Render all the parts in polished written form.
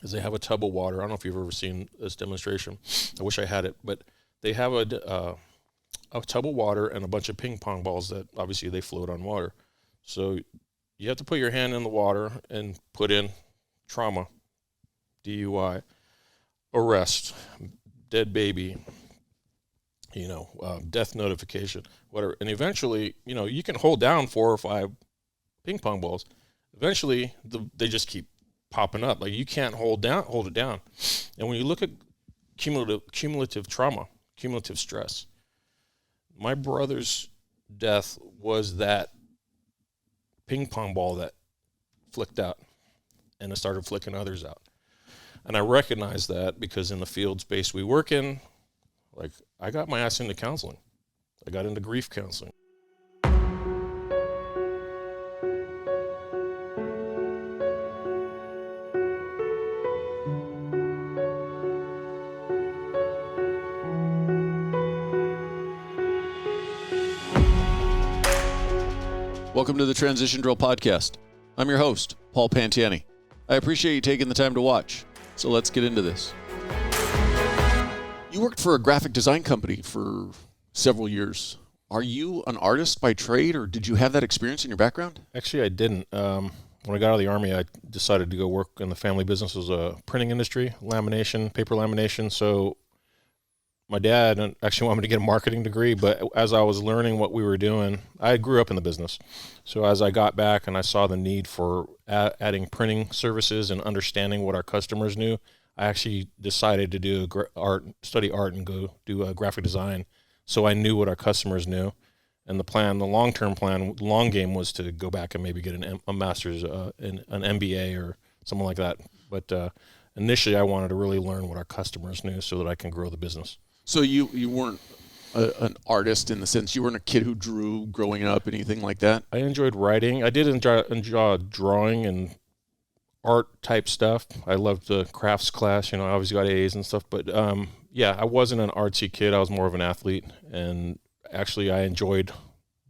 is they have a tub of water. I don't know if you've ever seen this demonstration. I wish I had it, but they have a tub of water and a bunch of ping pong balls that obviously they float on water. So you have to put your hand in the water and put in trauma, DUI, arrest, dead baby, death notification, whatever. And eventually, you can hold down 4 or 5 ping pong balls. Eventually, they just keep popping up. Like, you can't hold it down. And when you look at cumulative trauma, cumulative stress, my brother's death was that ping pong ball that flicked out, and it started flicking others out. And I recognize that because in the field space we work in, like, I got my ass into counseling. I got into grief counseling. Welcome to the Transition Drill Podcast. I'm your host, Paul Pantiani. I appreciate you taking the time to watch. So let's get into this. You worked for a graphic design company for several years. Are you an artist by trade, or did you have that experience in your background? Actually, I didn't. When I got out of the Army, I decided to go work in the family business. It was a printing industry, lamination, paper lamination. So my dad actually wanted me to get a marketing degree, but as I was learning what we were doing, I grew up in the business. So as I got back and I saw the need for adding printing services and understanding what our customers knew, I actually decided to do study art and go do a graphic design. So I knew what our customers knew. And the long-term plan, long game, was to go back and maybe get a master's, an MBA or something like that. But initially I wanted to really learn what our customers knew so that I can grow the business. So you weren't an artist in the sense, you weren't a kid who drew growing up, anything like that? I enjoyed writing. I did enjoy drawing and art type stuff. I loved the crafts class. I obviously got A's and stuff. But I wasn't an artsy kid. I was more of an athlete. And actually, I enjoyed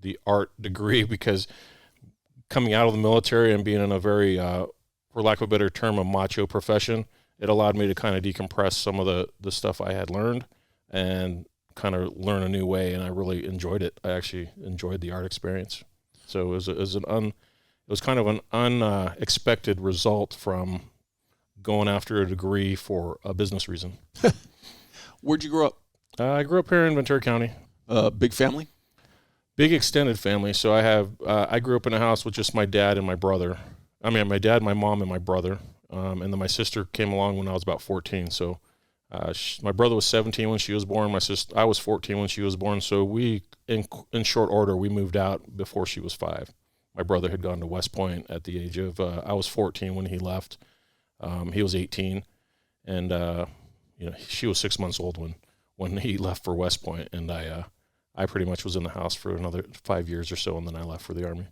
the art degree because coming out of the military and being in a very, for lack of a better term, a macho profession, it allowed me to kind of decompress some of the stuff I had learned and kind of learn a new way, and I really enjoyed it. I actually enjoyed the art experience. So it was kind of an unexpected result from going after a degree for a business reason. Where'd you grow up? I grew up here in Ventura County. Big family? Big extended family. So I grew up in a house with just my dad and my brother. I mean, my dad, my mom, and my brother. And then my sister came along when I was about 14. So my brother was 17 when she was born. I was 14 when she was born. So we, in short order, we moved out before she was 5. My brother had gone to West Point at the age of, I was 14 when he left. He was 18, and she was 6 months old when he left for West Point, and I pretty much was in the house for another 5 years or so, and then I left for the Army.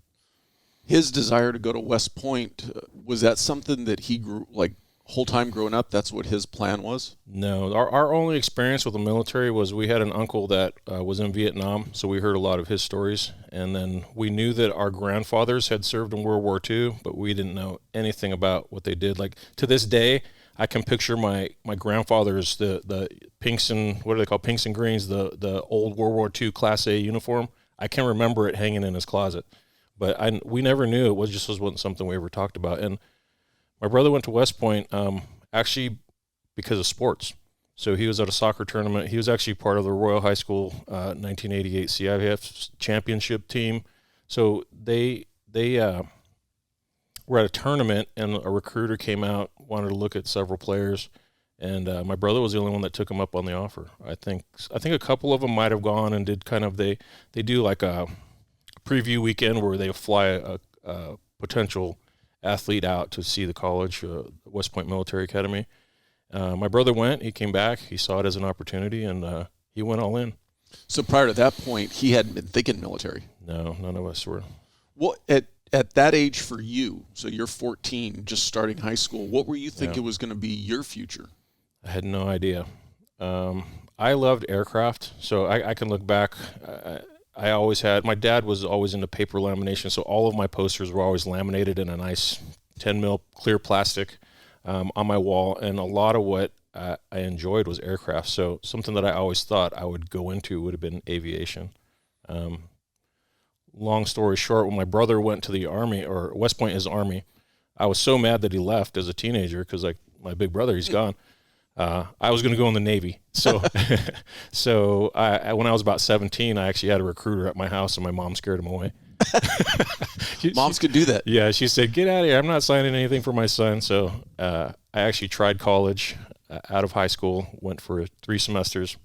His desire to go to West Point, was that something that he grew, like, whole time growing up, that's what his plan was? No, our only experience with the military was we had an uncle that was in Vietnam, so we heard a lot of his stories, and then we knew that our grandfathers had served in World War II, but we didn't know anything about what they did. Like, to this day, I can picture my grandfather's, the pinks and, what do they call, pinks and greens, the old World War II Class A uniform. I can remember it hanging in his closet, but we never knew. It wasn't something we ever talked about. And my brother went to West Point actually because of sports. So he was at a soccer tournament. He was actually part of the Royal High School 1988 CIF championship team. So they were at a tournament, and a recruiter came out, wanted to look at several players, and my brother was the only one that took him up on the offer. I think a couple of them might have gone and did kind of, they do like a preview weekend where they fly a potential athlete out to see the college, West Point Military Academy. My brother went, he came back, he saw it as an opportunity, and he went all in. So prior to that point, he hadn't been thinking military? No, none of us were. Well, at that age for you, so you're 14, just starting high school, what were you thinking was going to be your future? I had no idea. I loved aircraft, so I can look back. I always had, my dad was always into paper lamination, so all of my posters were always laminated in a nice 10 mil clear plastic. on my wall, and a lot of what I enjoyed was aircraft. So something that I always thought I would go into would have been aviation. Long story short, when my brother went to the Army, or West Point is Army, I was so mad that he left as a teenager because, like, my big brother, he's gone. I was going to go in the Navy. So, when I was about 17, I actually had a recruiter at my house, and my mom scared him away. Moms could do that. Yeah, she said, "Get out of here. I'm not signing anything for my son." So I actually tried college out of high school, went for 3 semesters,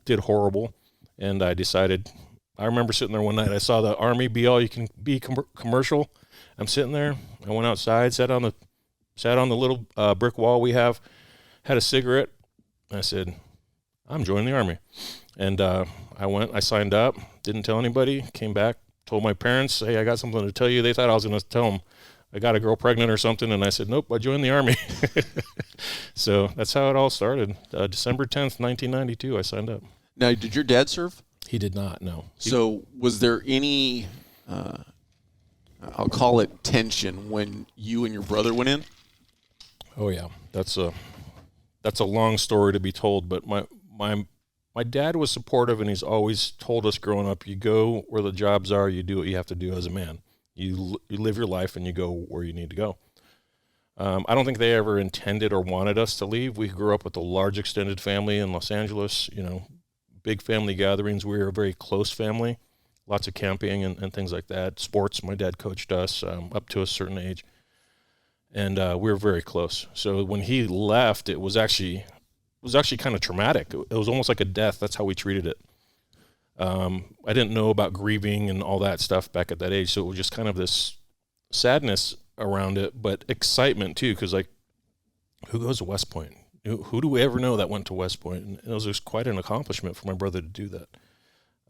did horrible, and I decided. I remember sitting there one night. I saw the Army Be All You Can Be commercial. I'm sitting there. I went outside, sat on the little brick wall we have, had a cigarette. And I said, "I'm joining the Army." And I went. I signed up. Didn't tell anybody. Came back. Told my parents, "Hey, I got something to tell you." They thought I was going to tell them I got a girl pregnant or something, and I said, "Nope, I joined the Army." So that's how it all started. December 10th, 1992, I signed up. Now, did your dad serve? He did not, no. So was there any, I'll call it tension, when you and your brother went in? Oh, yeah. That's a long story to be told, but my dad was supportive, and he's always told us growing up, you go where the jobs are, you do what you have to do as a man. You live your life, and you go where you need to go. I don't think they ever intended or wanted us to leave. We grew up with a large extended family in Los Angeles, big family gatherings. We were a very close family, lots of camping and things like that. Sports, my dad coached us up to a certain age, and we were very close. So when he left, it was actually kind of traumatic. It was almost like a death. That's how we treated it. I didn't know about grieving and all that stuff back at that age, so it was just kind of this sadness around it, but excitement too, because, like, who goes to West Point? Who do we ever know that went to West Point? And it was just quite an accomplishment for my brother to do that.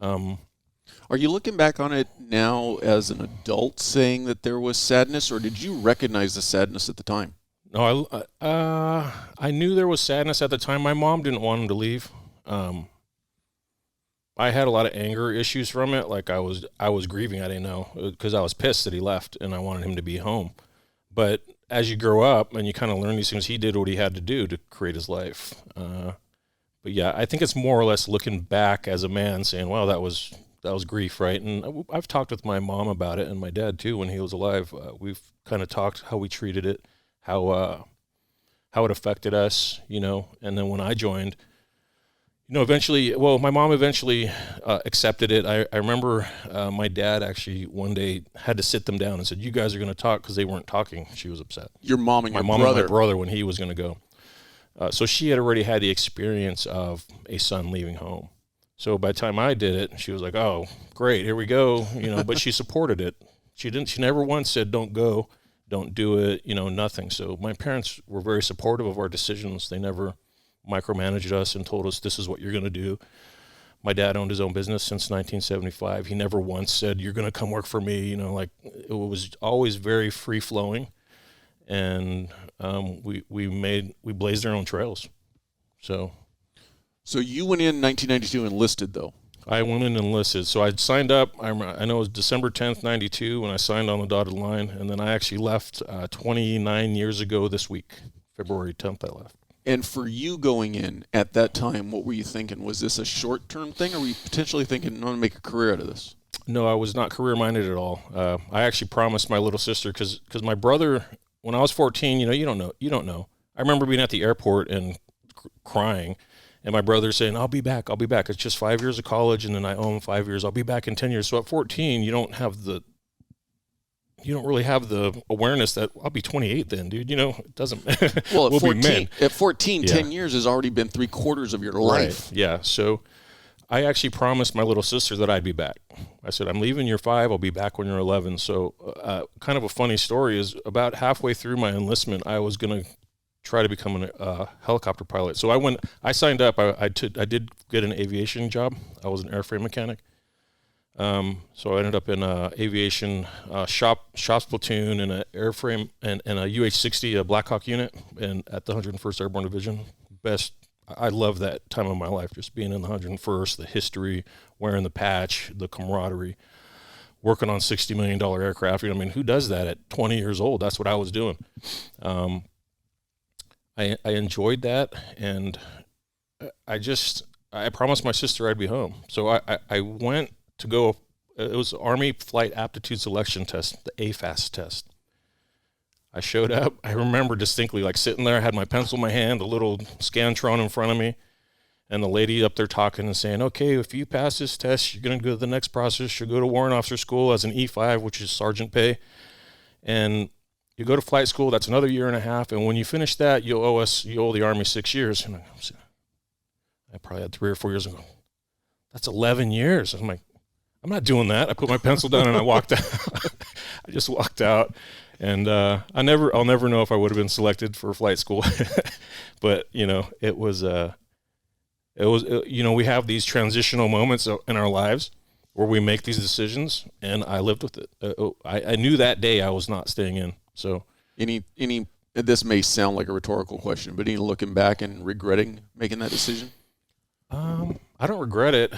Are you looking back on it now as an adult saying that there was sadness, or did you recognize the sadness at the time? No, I knew there was sadness at the time. My mom didn't want him to leave. I had a lot of anger issues from it. Like, I was grieving. I didn't know, because I was pissed that he left, and I wanted him to be home. But as you grow up and you kind of learn these things, he did what he had to do to create his life. But yeah, I think it's more or less looking back as a man saying, "Wow, that was grief," right? And I've talked with my mom about it, and my dad too when he was alive. We've kind of talked how we treated it, how it affected us, and then when I joined, eventually, my mom eventually accepted it. I remember my dad actually one day had to sit them down and said, "You guys are going to talk," because they weren't talking. She was upset. Your mom and my your mom brother. And my brother when he was going to go. So she had already had the experience of a son leaving home. So by the time I did it, she was like, "Oh, great, here we go," but she supported it. She never once said, "Don't go, don't do it," nothing. So my parents were very supportive of our decisions. They never micromanaged us and told us this is what you're going to do. My dad owned his own business since 1975. He never once said, "You're going to come work for me." It was always very free flowing, and we blazed our own trails. So you went in 1992 enlisted, though. I went in and enlisted. So I signed up. I know it was December 10th, 92 when I signed on the dotted line, and then I actually left 29 years ago this week. February 10th I left. And for you going in at that time, what were you thinking? Was this a short-term thing, or were you potentially thinking, "I want to make a career out of this"? No, I was not career-minded at all. I actually promised my little sister, because my brother, when I was 14, you don't know. I remember being at the airport and crying, and my brother saying, I'll be back. It's just 5 years of college, and then I owe him 5 years. I'll be back in 10 years. So at 14, you don't really have the awareness that I'll be 28 then, dude. It doesn't. Well, at we'll 14, be men. At 14, 10 years has already been 3/4 of your life. Right. Yeah. So I actually promised my little sister that I'd be back. I said, "I'm leaving you're 5. I'll be back when you're 11. So kind of a funny story is about halfway through my enlistment, I was going to try to become a helicopter pilot. So I signed up. I did get an aviation job. I was an airframe mechanic. So I ended up in a aviation shops platoon and an airframe and a UH-60, a Black Hawk unit, and at the 101st Airborne Division. I love that time of my life, just being in the 101st, the history, wearing the patch, the camaraderie, working on $60 million aircraft. Who does that at 20 years old? That's what I was doing. I enjoyed that, and I promised my sister I'd be home. So I went to go. It was Army Flight Aptitude Selection Test, the AFAS test. I showed up. I remember distinctly, like, sitting there, I had my pencil in my hand, a little Scantron in front of me, and the lady up there talking and saying, okay, if you pass this test, you're going to go to the next process. You'll go to Warrant Officer School as an E5, which is sergeant pay, and you go to flight school. That's another year and a half, and when you finish that, you owe the Army 6 years. And I probably had 3 or 4 years ago. That's 11 years. I'm like, I'm not doing that. I put my pencil down and I walked out. I just walked out, and I'll never know if I would have been selected for flight school. But it was we have these transitional moments in our lives where we make these decisions, and I lived with it. I knew that day I was not staying in. So any this may sound like a rhetorical question, but any looking back and regretting making that decision? I don't regret it.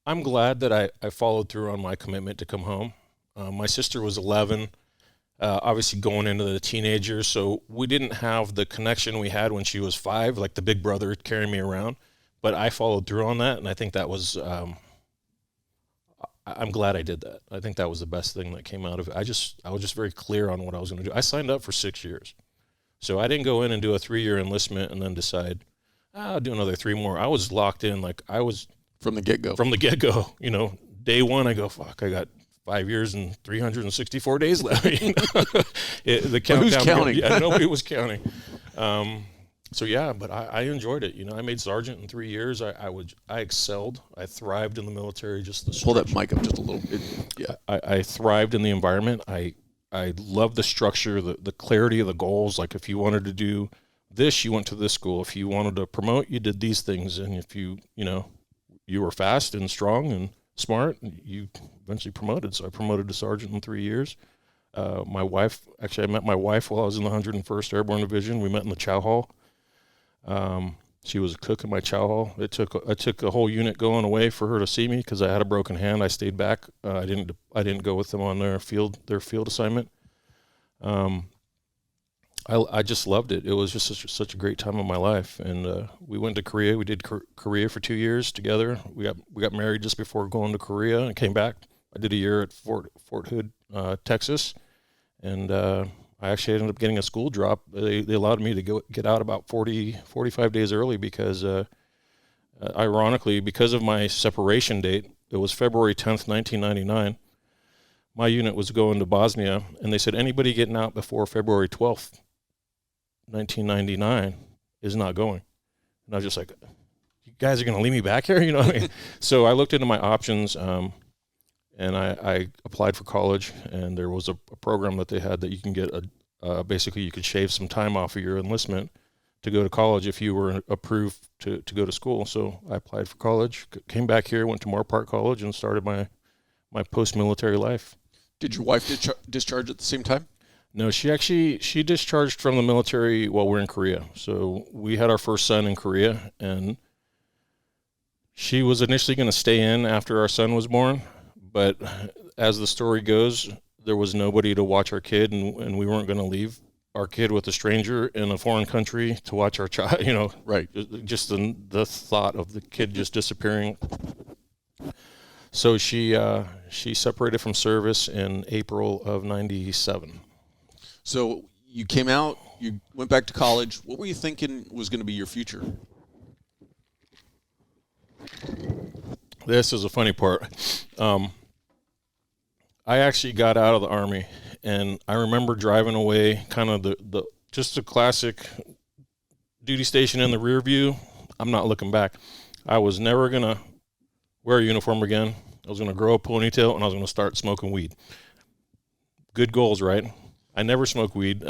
I'm glad that I followed through on my commitment to come home. My sister was 11, obviously going into the teenagers, so we didn't have the connection we had when she was 5, like the big brother carrying me around. But I followed through on that, and I think that was I'm glad I did that. I think that was the best thing that came out of it. I was just very clear on what I was going to do. I signed up for 6 years. So I didn't go in and do a 3-year enlistment and then decide, I'll do another 3 more. I was locked in, like I was from the get-go. From the get-go, day one, I go, fuck, I got 5 years and 364 days left. The countdown. Who's counting? Yeah, nobody was counting. So yeah, but I enjoyed it. I made sergeant in 3 years. I excelled. I thrived in the military. Pull that mic up just a little bit. Yeah. I thrived in the environment. I love the structure, the clarity of the goals. Like, if you wanted to do this, you went to this school. If you wanted to promote, you did these things. And if you were fast and strong and smart, you eventually promoted. So I promoted to sergeant in 3 years. I met my wife while I was in the 101st Airborne Division. We met in the chow hall. She was a cook in my chow hall. I took a whole unit going away for her to see me because I had a broken hand. I stayed back. I didn't go with them on their field assignment. I just loved it. It was just such a great time of my life. And we went to Korea. We did Korea for 2 years together. We got married just before going to Korea and came back. I did a year at Fort Hood, Texas, and I actually ended up getting a school drop. They allowed me to get out about 45 days early because, ironically, because of my separation date, it was February 10th, 1999. My unit was going to Bosnia, and they said anybody getting out before February 12th, 1999 is not going. And I was just like, you guys are going to leave me back here? You know what I mean? So I looked into my options, and I applied for college, and there was a program that they had that you can get basically you could shave some time off of your enlistment to go to college if you were approved to go to school. So I applied for college, came back here, went to Moore Park College, and started my post-military life. Did your wife discharge at the same time? No, she discharged from the military while we're in Korea. So we had our first son in Korea, and she was initially going to stay in after our son was born. But as the story goes, there was nobody to watch our kid, and we weren't going to leave our kid with a stranger in a foreign country to watch our child, Right. Just the thought of the kid just disappearing. So she separated from service in April of 97. So you came out, you went back to college. What were you thinking was going to be your future? This is a funny part. I actually got out of the Army, and I remember driving away, kind of the just a classic duty station in the rear view. I'm not looking back. I was never going to wear a uniform again. I was going to grow a ponytail, and I was going to start smoking weed. Good goals, right? I never smoked weed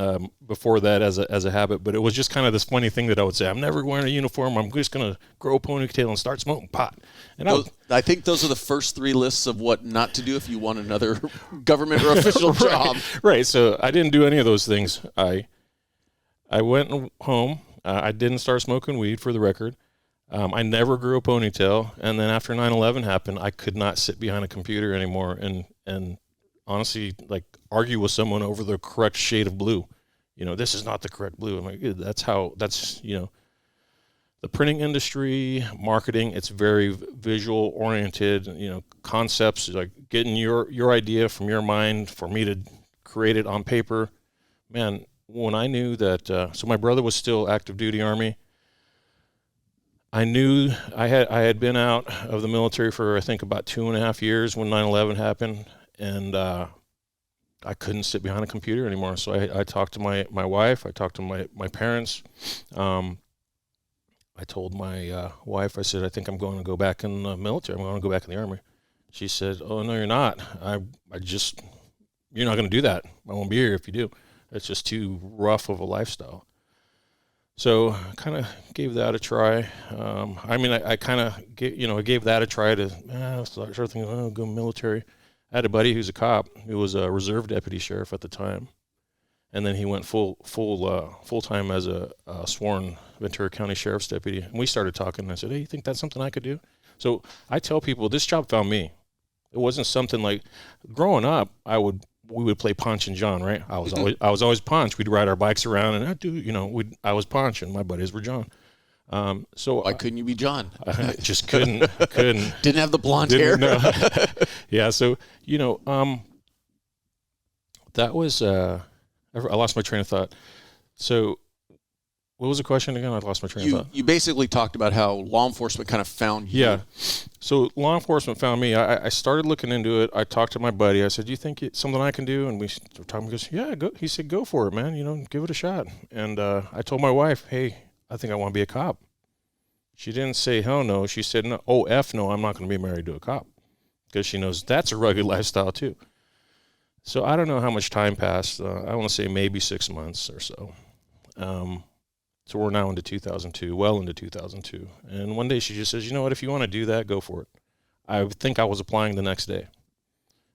before that as a habit, but it was just kind of this funny thing that I would say, I'm never wearing a uniform. I'm just going to grow a ponytail and start smoking pot. And I think those are the first 3 lists of what not to do if you want another government or official job. Right. So I didn't do any of those things. I went home. I didn't start smoking weed, for the record. I never grew a ponytail. And then after 9/11 happened, I could not sit behind a computer anymore and honestly, like, argue with someone over the correct shade of blue. this is not the correct blue. I'm like, that's the printing industry, marketing, it's very visual oriented, concepts, like getting your idea from your mind for me to create it on paper. Man, when I knew that, so my brother was still active duty Army. I knew I had been out of the military for, I think, about 2.5 years when 9/11 happened, and I couldn't sit behind a computer anymore. So I talked to my wife, I talked to my parents. I told my wife, I said, I think I'm going to go back in the military. I'm going to go back in the Army. She said, oh, no, you're not. You're not going to do that. I won't be here if you do. It's just too rough of a lifestyle. So I kind of gave that a try. I kind of gave that a try to start thinking, oh, go military. I had a buddy who's a cop. He was a reserve deputy sheriff at the time. And then he went full time as a sworn Ventura County Sheriff's deputy. And we started talking, and I said, hey, you think that's something I could do? So I tell people, this job found me. It wasn't something like, growing up, we would play Punch and John, right? I was always Punch. We'd ride our bikes around, and I was Punch, and my buddies were John. So why couldn't you be John? I just couldn't. Didn't have the blonde hair. No. Yeah. So that was. I lost my train of thought. So, what was the question again? I lost my train of thought. You basically talked about how law enforcement kind of found you. Yeah. So law enforcement found me. I started looking into it. I talked to my buddy. I said, "Do you think it's something I can do?" And we started talking. He goes, "Yeah, go." He said, "Go for it, man. Give it a shot." And I told my wife, "Hey, I think I want to be a cop." She didn't say hell no. She said, "No, oh F no, I'm not going to be married to a cop," because she knows that's a rugged lifestyle too. So I don't know how much time passed. I want to say maybe 6 months or so. So we're now into 2002, well into 2002. And one day she just says, you know what, if you want to do that, go for it. I think I was applying the next day.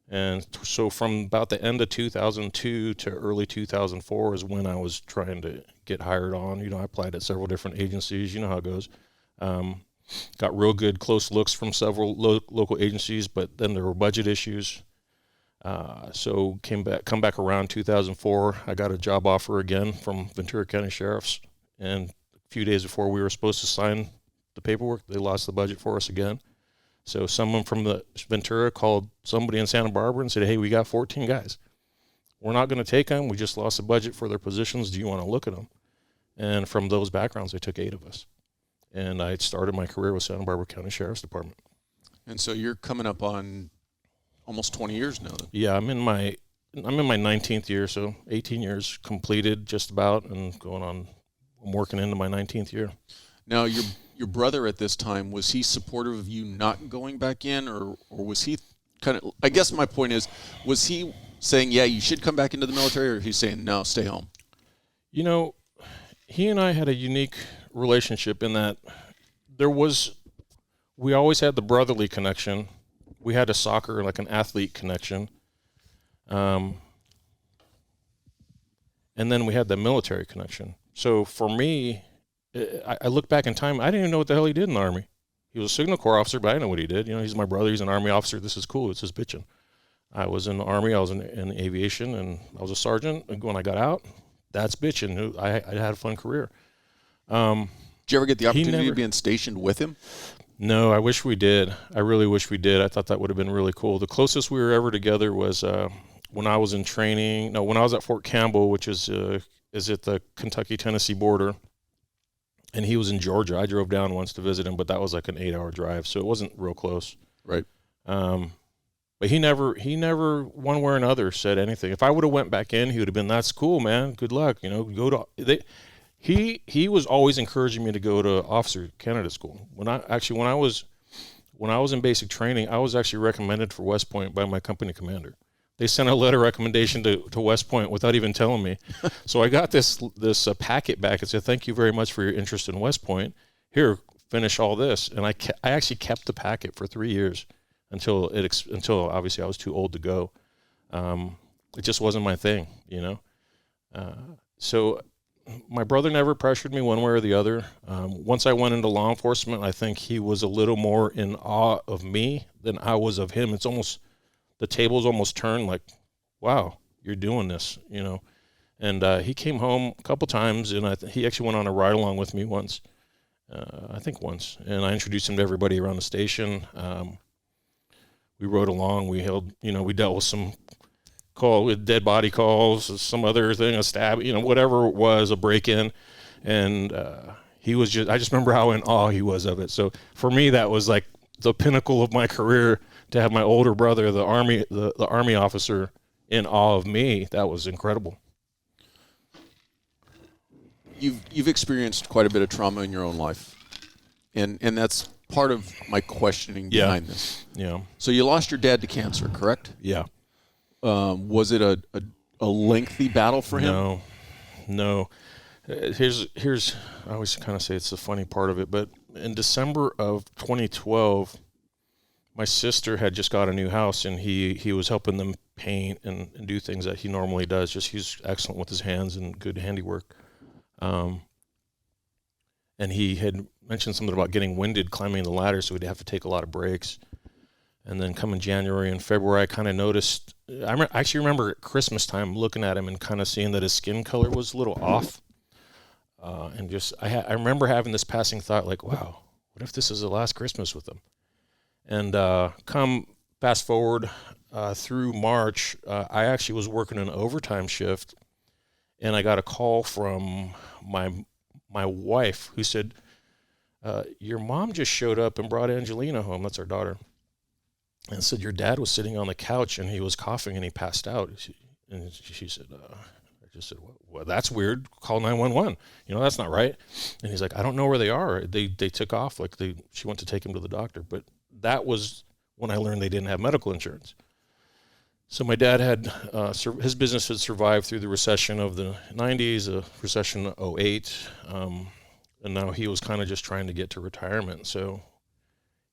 And so from about the end of 2002 to early 2004 is when I was trying to get hired on. I applied at several different agencies. You know how it goes. Got real good close looks from several local agencies, but then there were budget issues. So come back around 2004. I got a job offer again from Ventura County Sheriff's, and a few days before we were supposed to sign the paperwork, they lost the budget for us again. So someone from the Ventura called somebody in Santa Barbara and said, hey, we got 14 guys. We're not going to take them. We just lost the budget for their positions. Do you want to look at them? And from those backgrounds, they took 8 of us. And I started my career with Santa Barbara County Sheriff's Department. And so you're coming up on almost 20 years now. Then. Yeah, I'm in my 19th year, so 18 years completed just about, and I'm working into my 19th year. Now, your brother at this time, was he supportive of you not going back in, or was he kind of, I guess my point is, was he saying, yeah, you should come back into the military, or he's saying, no, stay home? He and I had a unique relationship in that we always had the brotherly connection. We had a soccer, like an athlete connection. And then we had the military connection. So for me, I look back in time, I didn't even know what the hell he did in the Army. He was a Signal Corps officer, but I didn't know what he did. He's my brother. He's an Army officer. This is cool. It's just bitching. I was in the Army. I was in aviation, and I was a sergeant. And when I got out, that's bitching. I had a fun career. Did you ever get the opportunity to be stationed with him? No, I wish we did. I really wish we did. I thought that would have been really cool. The closest we were ever together was when I was in training. No, when I was at Fort Campbell, which is at the Kentucky-Tennessee border, and he was in Georgia. I drove down once to visit him, but that was like an 8-hour drive, so it wasn't real close. Right. But he never one way or another said anything. If I would have went back in, he would have been, "That's cool, man. Good luck. Go to." He was always encouraging me to go to officer candidate school. When I was in basic training, I was actually recommended for West Point by my company commander. They sent a letter of recommendation to West Point without even telling me. So I got this packet back and said, "Thank you very much for your interest in West Point. Here, finish all this." And I actually kept the packet for 3 years until obviously I was too old to go. It just wasn't my thing, So my brother never pressured me one way or the other. Once I went into law enforcement, I think he was a little more in awe of me than I was of him. It's almost, the tables almost turned like, wow, you're doing this, And he came home a couple times, and he actually went on a ride along with me once. I think once, and I introduced him to everybody around the station. We rode along. We dealt with some with dead body calls, some other thing, a stab, whatever it was, a break-in, and I just remember how in awe he was of it. So for me, that was like the pinnacle of my career, to have my older brother, the Army officer, in awe of me. That was incredible. You've experienced quite a bit of trauma in your own life, and that's part of my questioning behind this. Yeah. So you lost your dad to cancer, correct? Yeah. Was it a lengthy battle for him? No. Here's I always kind of say it's the funny part of it, but in December of 2012, my sister had just got a new house, and he was helping them paint and do things that he normally does. He's excellent with his hands and good handiwork. And he had mentioned something about getting winded climbing the ladder, so he'd have to take a lot of breaks. And then coming January and February, I kind of noticed, I actually remember at Christmas time looking at him and kind of seeing that his skin color was a little off. I remember having this passing thought, like, wow, what if this is the last Christmas with him? And come fast forward through March, I actually was working an overtime shift, and I got a call from my wife, who said, your mom just showed up and brought Angelina home. That's our daughter. And said, your dad was sitting on the couch and he was coughing and he passed out. And she said, I just said, well, that's weird. Call 911. That's not right. And he's like, I don't know where they are. They took off. She went to take him to the doctor. But that was when I learned they didn't have medical insurance. So my dad had, his business had survived through the recession of the 90s, the recession of 08, and now he was kind of just trying to get to retirement. So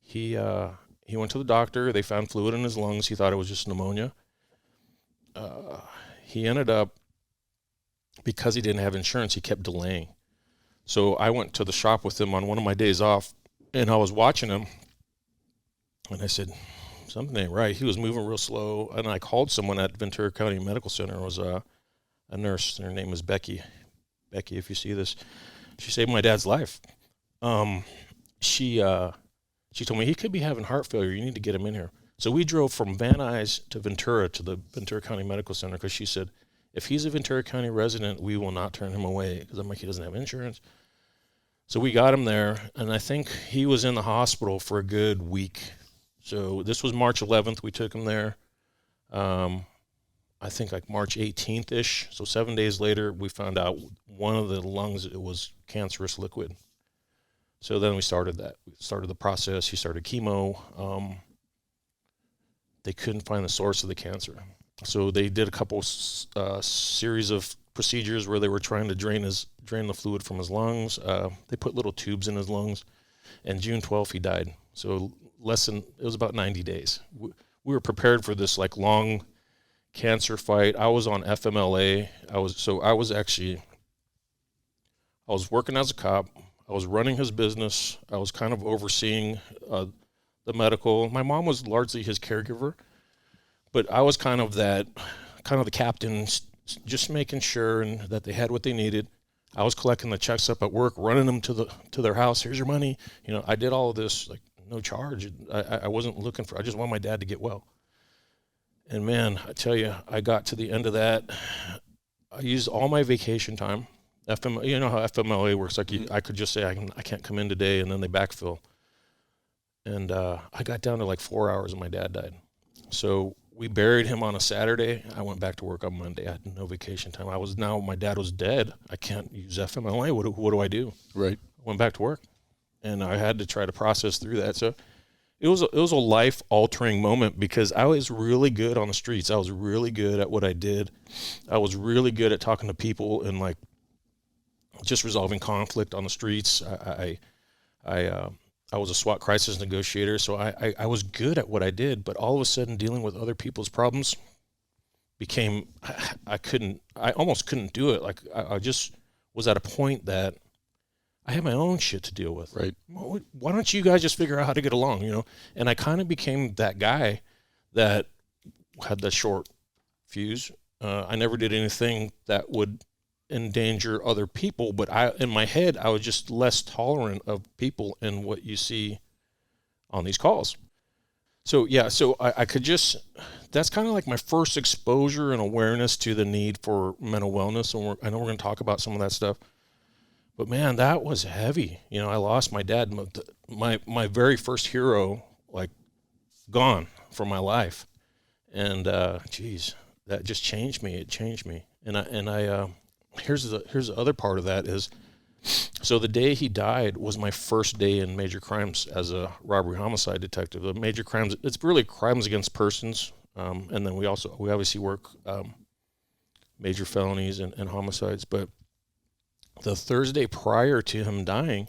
he went to the doctor. They found fluid in his lungs. He thought it was just pneumonia. He ended up, because he didn't have insurance, he kept delaying. So I went to the shop with him on one of my days off, and I was watching him, and I said, something ain't right. He was moving real slow, and I called someone at Ventura County Medical Center. It was a nurse. Her name is Becky. Becky, if you see this, she saved my dad's life. She told me he could be having heart failure. You need to get him in here. So we drove from Van Nuys to the Ventura County Medical Center, because she said, if he's a Ventura County resident, we will not turn him away, because I'm like, he doesn't have insurance. So we got him there, and I think he was in the hospital for a good week. So this was March 11th. We took him there. I think like March 18th-ish. So 7 days later, we found out one of the lungs, it was cancerous liquid. So then we started that. We started the process. He started chemo. They couldn't find the source of the cancer. So they did a couple series of procedures where they were trying to drain the fluid from his lungs. They put little tubes in his lungs. And June 12th, he died. So it was about 90 days. We were prepared for this long cancer fight. I was on FMLA. I was working as a cop. I was running his business. I was kind of overseeing the medical. My mom was largely his caregiver, but I was kind of the captain, just making sure and that they had what they needed. I was collecting the checks up at work, running them to their house. Here's your money. I did all of this no charge. I wasn't looking I just wanted my dad to get well. And man, I tell you, I got to the end of that. I used all my vacation time. You know how FMLA works. I could just say I can't come in today, and then they backfill. And I got down to 4 hours, and my dad died. So we buried him on a Saturday. I went back to work on Monday. I had no vacation time. My dad was dead. I can't use FMLA. What do I do? Right. I went back to work, and I had to try to process through that. So it was a life-altering moment, because I was really good on the streets. I was really good at what I did. I was really good at talking to people and just resolving conflict on the streets. I was a SWAT crisis negotiator, so I was good at what I did, but all of a sudden dealing with other people's problems became, I almost couldn't do it. I just was at a point that I had my own shit to deal with. Right. Why don't you guys just figure out how to get along, And I kind of became that guy that had the short fuse, I never did anything that would endanger other people, but in my head, I was just less tolerant of people and what you see on these calls. So yeah, so I could just, that's kind of like my first exposure and awareness to the need for mental wellness. And I know we're going to talk about some of that stuff, but man, that was heavy. You know, I lost my dad, my very first hero, like gone from my life. And, geez, that just changed me. It changed me. And I here's the other part of that is, so the day he died was my first day in major crimes as a robbery homicide detective. The major crimes, it's really crimes against persons. And then we obviously work, major felonies and homicides. But the Thursday prior to him dying,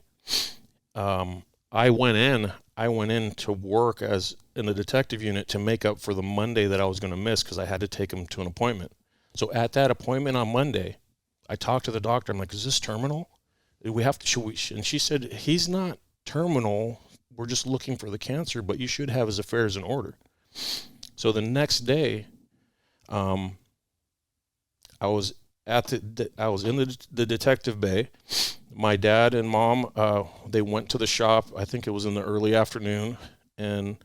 I went in to work as in the detective unit to make up for the Monday that I was going to miss because I had to take him to an appointment. So at that appointment on Monday, I talked to the doctor. I'm like, is this terminal? We have to, and she said, he's not terminal. We're just looking for the cancer, but you should have his affairs in order. So the next day, I was in the detective bay. My dad and mom, they went to the shop. I think it was in the early afternoon, and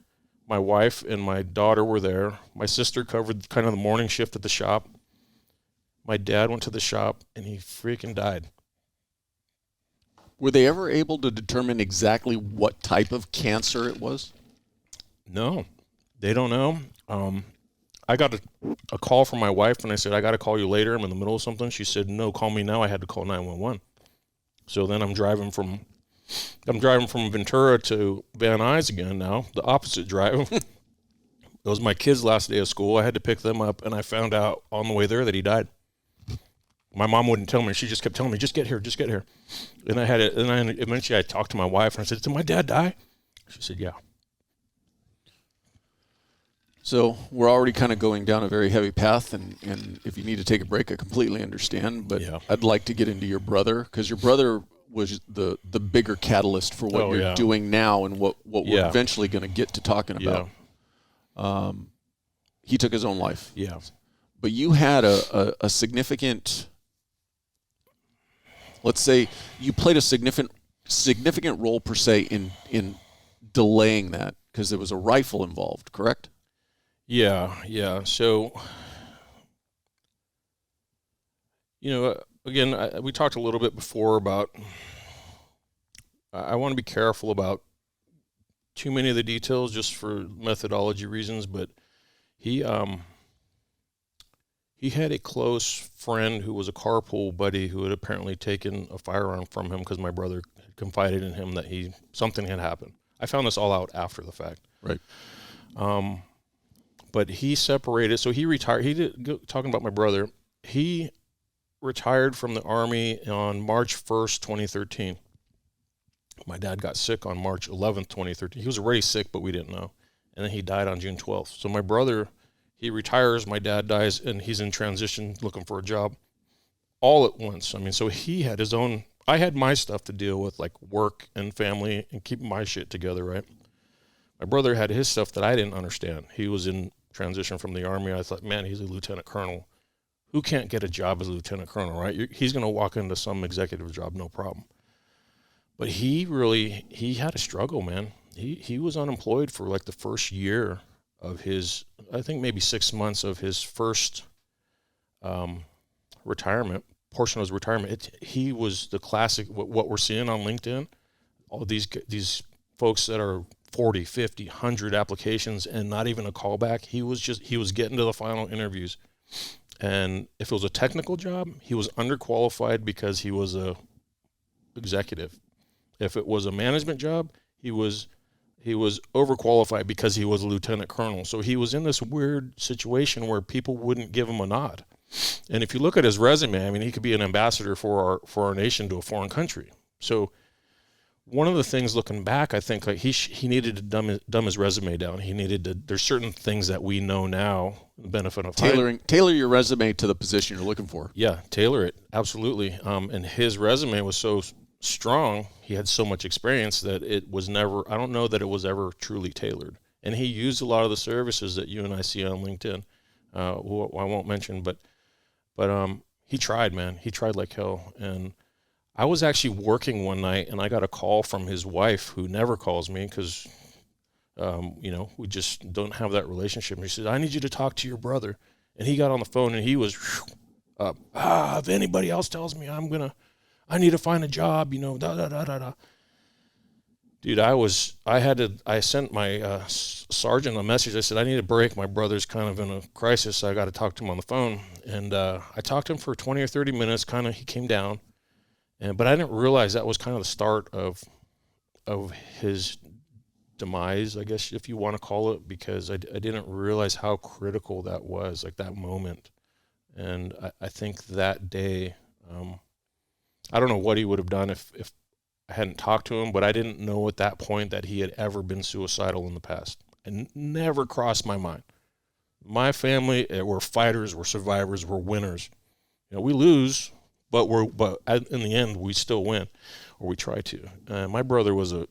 my wife and my daughter were there. My sister covered kind of the morning shift at the shop. My dad went to the shop, and he freaking died. Were they ever able to determine exactly what type of cancer it was? No, they don't know. I got a call from my wife, and I said, I got to call you later. I'm in the middle of something. She said, no, call me now. I had to call 911. So then I'm driving from Ventura to Van Nuys again now, the opposite drive. It was my kids' last day of school. I had to pick them up, and I found out on the way there that he died. My mom wouldn't tell me. She just kept telling me, just get here. And eventually I talked to my wife, and I said, did my dad die? She said, yeah. So we're already kind of going down a very heavy path, and if you need to take a break, I completely understand. But yeah. I'd like to get into your brother, because your brother was the bigger catalyst for what you're doing now and what we're eventually going to get to talking about. Yeah. He took his own life. Yeah. But you had a significant, let's say, you played a significant role per se in delaying that, because there was a rifle involved, correct? Yeah. So, again, we talked a little bit before about, I want to be careful about too many of the details just for methodology reasons, but he had a close friend who was a carpool buddy who had apparently taken a firearm from him because my brother had confided in him that something had happened. I found this all out after the fact. Right. But he separated, so he retired. Talking about my brother, he retired from the Army on March 1st, 2013. My dad got sick on March 11th, 2013. He was already sick, but we didn't know. And then he died on June 12th. So my brother, he retires, my dad dies, and he's in transition looking for a job all at once. I mean, so he had his own, I had my stuff to deal with, like work and family and keeping my shit together, right? My brother had his stuff that I didn't understand. He was in transition from the Army. I thought, man, he's a lieutenant colonel. Who can't get a job as a lieutenant colonel, right? He's going to walk into some executive job, no problem. But he had a struggle, man. He was unemployed for like the first year of his, I think maybe 6 months of his first retirement, portion of his retirement. He was the classic, what we're seeing on LinkedIn, all these folks that are 40, 50, 100 applications and not even a callback. He was getting to the final interviews. And if it was a technical job, he was underqualified because he was a executive. If it was a management job, he was overqualified because he was a lieutenant colonel. So he was in this weird situation where people wouldn't give him a nod. And if you look at his resume, I mean, he could be an ambassador for our nation to a foreign country. So one of the things looking back, I think like he needed to dumb his resume down. There's certain things that we know now, the benefit of tailor your resume to the position you're looking for. Yeah, tailor it. Absolutely. And his resume was so strong. He had so much experience that it was never, I don't know that it was ever truly tailored. And he used a lot of the services that you and I see on LinkedIn, who I won't mention, but But he tried, man. He tried like hell. And I was actually working one night, and I got a call from his wife, who never calls me because, we just don't have that relationship. And she said, "I need you to talk to your brother." And he got on the phone, and he was up. If anybody else tells me I need to find a job, da da da da da. Dude, I sent my sergeant a message. I said, "I need a break. My brother's kind of in a crisis. I got to talk to him on the phone." And I talked to him for 20 or 30 minutes. He came down, but I didn't realize that was kind of the start of his demise, I guess, if you want to call it, because I didn't realize how critical that was, like that moment. And I think that day, I don't know what he would have done if I hadn't talked to him, but I didn't know at that point that he had ever been suicidal in the past. It never crossed my mind. My family, we're fighters, we're survivors, we're winners. We lose, but in the end, we still win, or we try to. My brother was a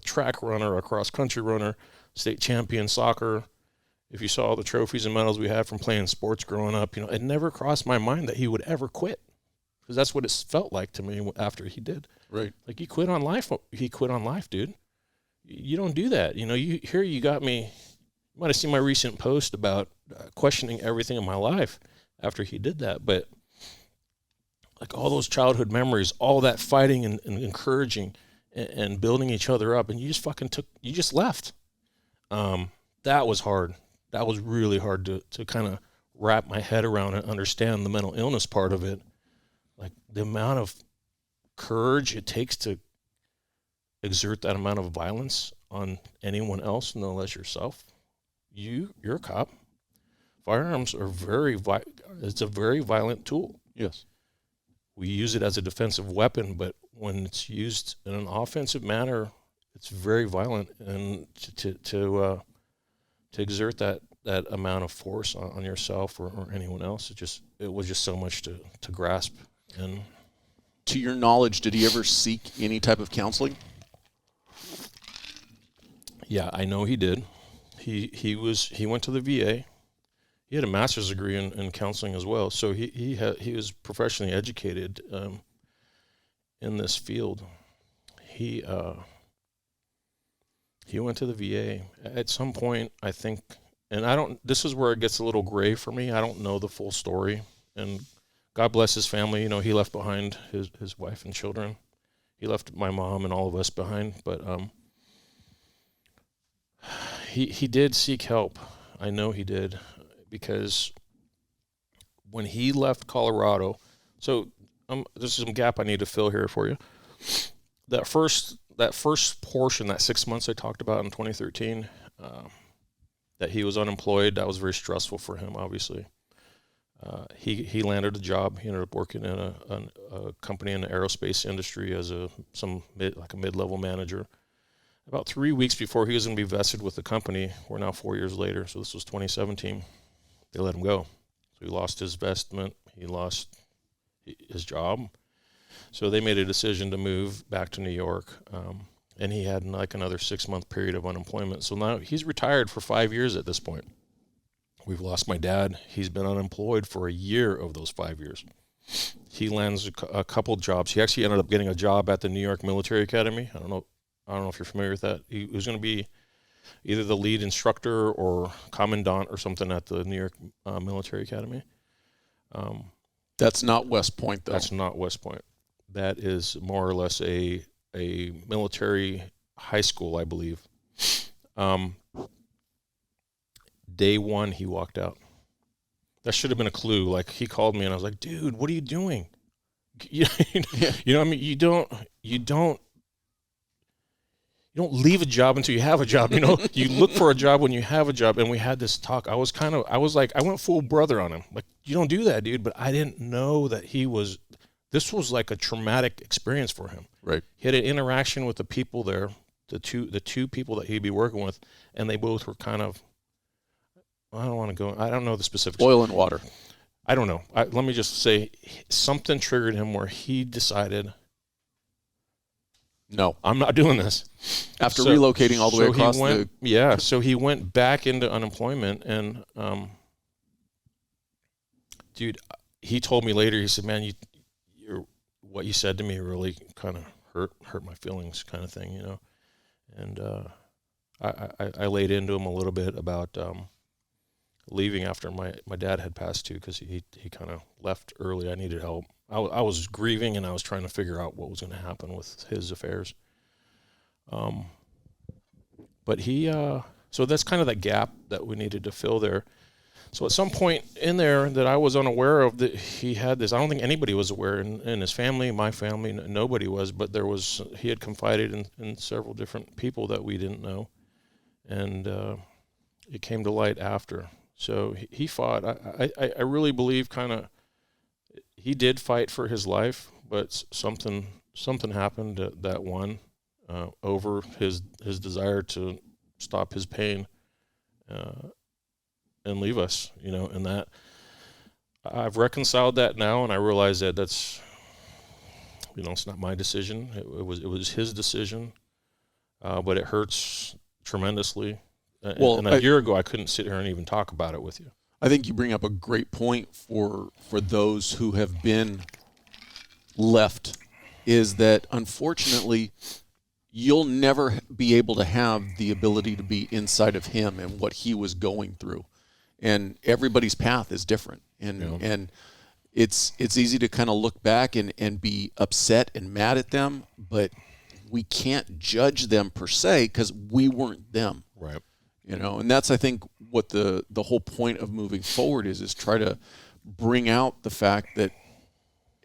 track runner, a cross-country runner, state champion soccer. If you saw all the trophies and medals we had from playing sports growing up, it never crossed my mind that he would ever quit, because that's what it felt like to me after he did. Right. Like, he quit on life. He quit on life, dude. You don't do that. You got me. You might have seen my recent post about questioning everything in my life after he did that. But like, all those childhood memories, all that fighting and encouraging and building each other up, and you just left. That was hard. That was really hard to kind of wrap my head around and understand the mental illness part of it. Like, the amount of courage it takes to exert that amount of violence on anyone else, no less yourself. You're a cop. Firearms are it's a very violent tool. Yes. We use it as a defensive weapon, but when it's used in an offensive manner, it's very violent. And to exert that amount of force on yourself or anyone else, it was just so much to grasp. And to your knowledge, did he ever seek any type of counseling? Yeah, I know he did. He went to the VA. He had a master's degree in counseling as well, so he was professionally educated in this field. He went to the VA at some point, I think, and this is where it gets a little gray for me. I don't know the full story, and God bless his family. He left behind his wife and children. He left my mom and all of us behind, but he did seek help. I know he did, because when he left Colorado, so there's some gap I need to fill here for you. That first portion, that 6 months I talked about in 2013, that he was unemployed, that was very stressful for him, obviously. He landed a job. He ended up working in a company in the aerospace industry as a mid-level manager. About 3 weeks before he was going to be vested with the company, we're now 4 years later, so this was 2017, they let him go. So he lost his vestment, he lost his job. So they made a decision to move back to New York, and he had like another 6-month period of unemployment. So now he's retired for 5 years at this point. We've lost my dad. He's been unemployed for a year of those 5 years. He lands a couple jobs. He actually ended up getting a job at the New York Military Academy. I don't know if you're familiar with that. He was going to be either the lead instructor or commandant or something at the New York Military Academy. That's not West Point, though. That's not West Point. That is more or less a military high school, I believe. Day one, he walked out. That should have been a clue. Like, he called me and I was like, "Dude, what are you doing?" You know what I mean? You don't leave a job until you have a job. You look for a job when you have a job. And we had this talk. I went full brother on him. Like, you don't do that, dude. But I didn't know that this was like a traumatic experience for him. Right. He had an interaction with the people there, the two people that he'd be working with, and they both were kind of, I don't know the specifics. Oil and water. I don't know. Let me just say, something triggered him where he decided, no, I'm not doing this. After relocating all the way across so he went back into unemployment, and dude, he told me later, he said, man, what you said to me really kind of hurt my feelings, kind of thing, And I laid into him a little bit about leaving after my dad had passed too, because he kind of left early. I needed help. I was grieving, and I was trying to figure out what was going to happen with his affairs. But so that's kind of that gap that we needed to fill there. So at some point in there that I was unaware of, that he had this. I don't think anybody was aware in his family, my family, nobody was. But he had confided in several different people that we didn't know, and it came to light after. So he fought. I really believe he did fight for his life, but something happened that won over his desire to stop his pain and leave us, and that I've reconciled that now, and I realize that that's, it's not my decision. It was his decision, but it hurts tremendously. Well, and a year ago, I couldn't sit here and even talk about it with you. I think you bring up a great point for those who have been left, is that unfortunately you'll never be able to have the ability to be inside of him and what he was going through. And everybody's path is different. And it's easy to kind of look back and be upset and mad at them, but we can't judge them per se because we weren't them. Right. And that's, I think, what the whole point of moving forward is try to bring out the fact that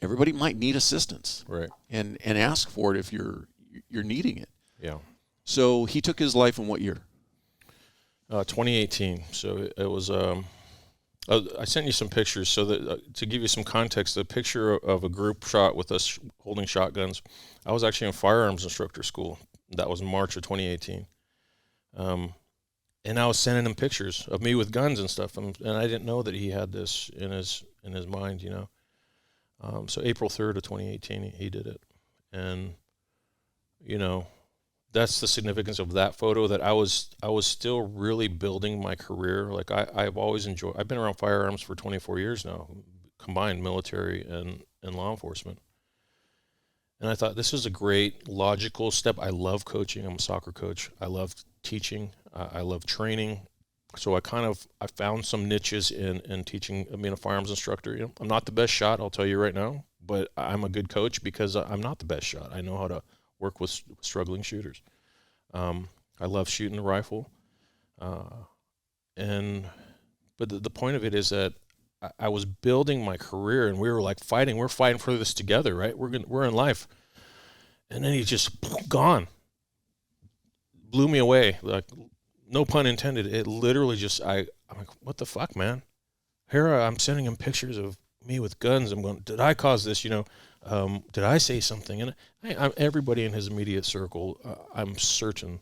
everybody might need assistance. Right. And ask for it if you're needing it. Yeah. So he took his life in what year? 2018. So it was. I sent you some pictures so that to give you some context. The picture of a group shot with us holding shotguns. I was actually in firearms instructor school. That was in March of 2018. And I was sending him pictures of me with guns and stuff, and I didn't know that he had this in his mind, So April 3rd of 2018, he did it, and that's the significance of that photo. That I was still really building my career. Like I've always enjoyed. I've been around firearms for 24 years now, combined military and law enforcement. And I thought this is a great logical step. I love coaching. I'm a soccer coach. I love teaching. I love training. So I found some niches in teaching, being a firearms instructor. I'm not the best shot, I'll tell you right now, but I'm a good coach because I'm not the best shot. I know how to work with struggling shooters. I love shooting the rifle. But the point of it is that I was building my career, and we were like fighting. We're fighting for this together, right? We're in life. And then he just gone. Blew me away. Like, no pun intended. It literally just, I'm like, what the fuck, man? Here I'm sending him pictures of me with guns. I'm going, did I cause this? Did I say something? And everybody in his immediate circle, I'm certain,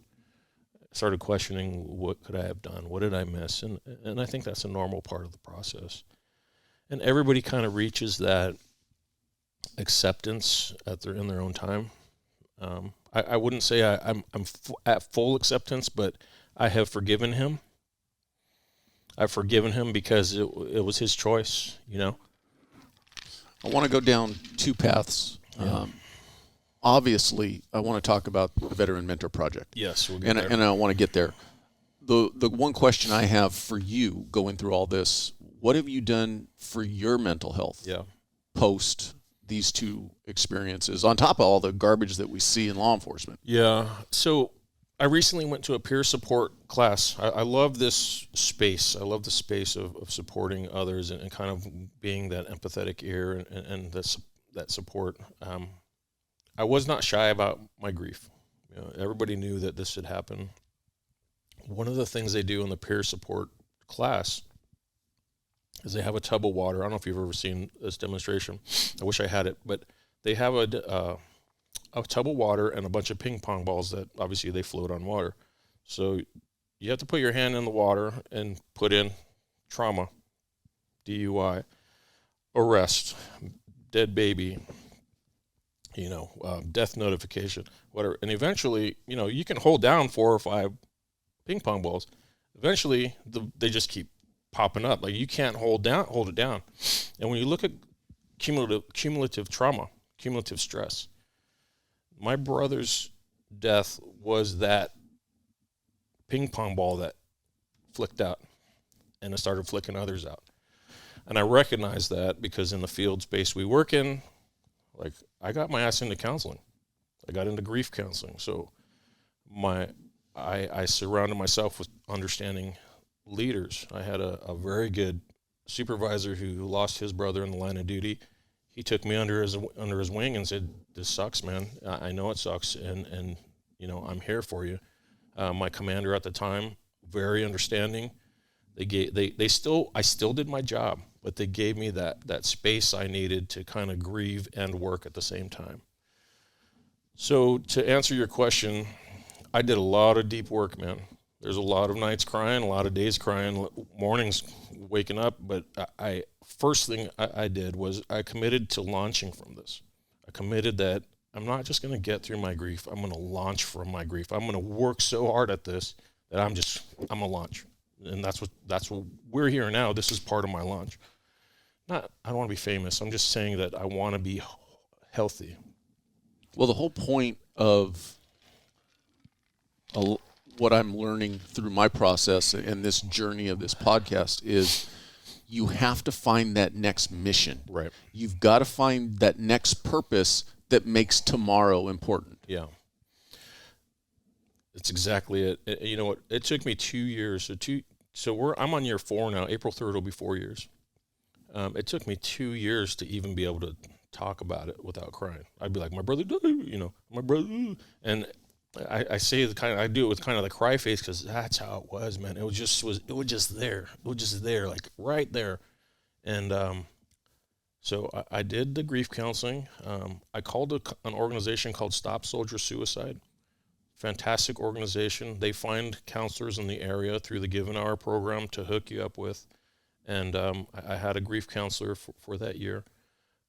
started questioning, what could I have done? What did I miss? And I think that's a normal part of the process. And everybody kind of reaches that acceptance in their own time. I wouldn't say I'm at full acceptance, but I have forgiven him. I've forgiven him because it was his choice, I want to go down two paths. Yeah. Obviously, I want to talk about the Veteran Mentor Project. Yes, we'll get there. And I want to get there. The one question I have for you going through all this, what have you done for your mental health post these two experiences, on top of all the garbage that we see in law enforcement? Yeah. So I recently went to a peer support class. I love this space. I love the space of supporting others and kind of being that empathetic ear and that support. I was not shy about my grief. Everybody knew that this had happened. One of the things they do in the peer support class is they have a tub of water. I don't know if you've ever seen this demonstration. I wish I had it, but they have a tub of water and a bunch of ping pong balls that obviously they float on water. So you have to put your hand in the water and put in trauma, DUI, arrest, dead baby, death notification, whatever. And eventually, you can hold down 4 or 5 ping pong balls. Eventually, they just keep popping up. Like, you can't hold it down. And when you look at cumulative trauma, cumulative stress, my brother's death was that ping pong ball that flicked out, and it started flicking others out. And I recognize that because in the field space we work in, like, I got my ass into counseling. I got into grief counseling. So I surrounded myself with understanding leaders. I had a very good supervisor who lost his brother in the line of duty. He took me under his wing and said, "This sucks, man. I know it sucks, and you know, I'm here for you." My commander at the time, very understanding. I still did my job, but they gave me that space I needed to kind of grieve and work at the same time. So to answer your question, I did a lot of deep work, man. There's a lot of nights crying, a lot of days crying, mornings waking up. But first thing I did was I committed to launching from this. I committed that I'm not just going to get through my grief. I'm going to launch from my grief. I'm going to work so hard at this that I'm going to launch. And that's what we're here now. This is part of my launch. I don't want to be famous. I'm just saying that I want to be healthy. Well, the whole point of what I'm learning through my process and this journey of this podcast is you have to find that next mission. Right. You've got to find that next purpose that makes tomorrow important. Yeah. That's exactly it. You know what? It took me 2 years. I'm on year 4 now. April 3rd will be 4 years. It took me 2 years to even be able to talk about it without crying. I'd be like, my brother, my brother. And I say I do it with kind of the cry face because that's how it was, man. It was just there. It was just there, like right there. And so I did the grief counseling. I called an organization called Stop Soldier Suicide. Fantastic organization. They find counselors in the area through the Give an Hour program to hook you up with. And I had a grief counselor for that year.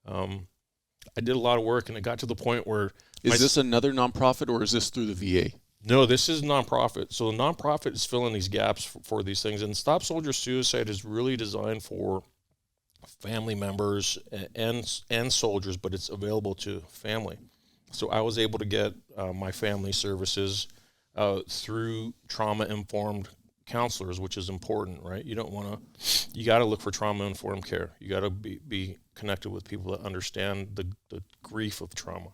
I did a lot of work, and it got to the point where... Is this another nonprofit, or is this through the VA? No, this is nonprofit. So the nonprofit is filling these gaps for these things. And Stop Soldier Suicide is really designed for family members and soldiers, but it's available to family. So I was able to get my family services through trauma-informed counselors, which is important, right? You got to look for trauma-informed care. You got to be connected with people that understand the grief of trauma.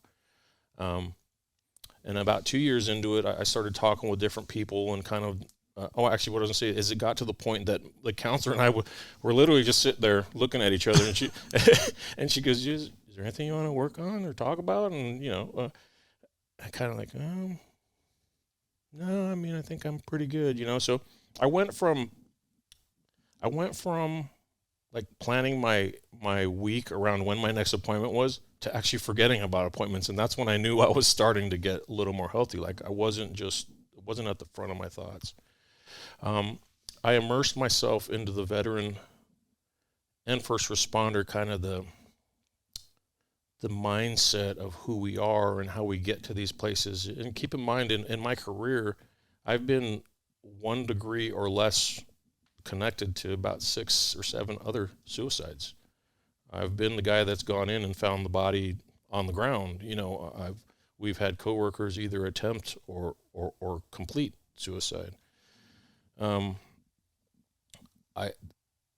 And about 2 years into it, I started talking with different people and kind of, what I was going to say is it got to the point that the counselor and I were literally just sitting there looking at each other, and she, and she goes, is there anything you want to work on or talk about? And, I kind of like, no, I mean, I think I'm pretty good, so I went from like planning my week around when my next appointment was to actually forgetting about appointments. And that's when I knew I was starting to get a little more healthy. Like it wasn't at the front of my thoughts. I immersed myself into the veteran and first responder, kind of the mindset of who we are and how we get to these places. And keep in mind, in my career, I've been 1 degree or less connected to about 6 or 7 other suicides. I've been the guy that's gone in and found the body on the ground. We've had coworkers either attempt or complete suicide.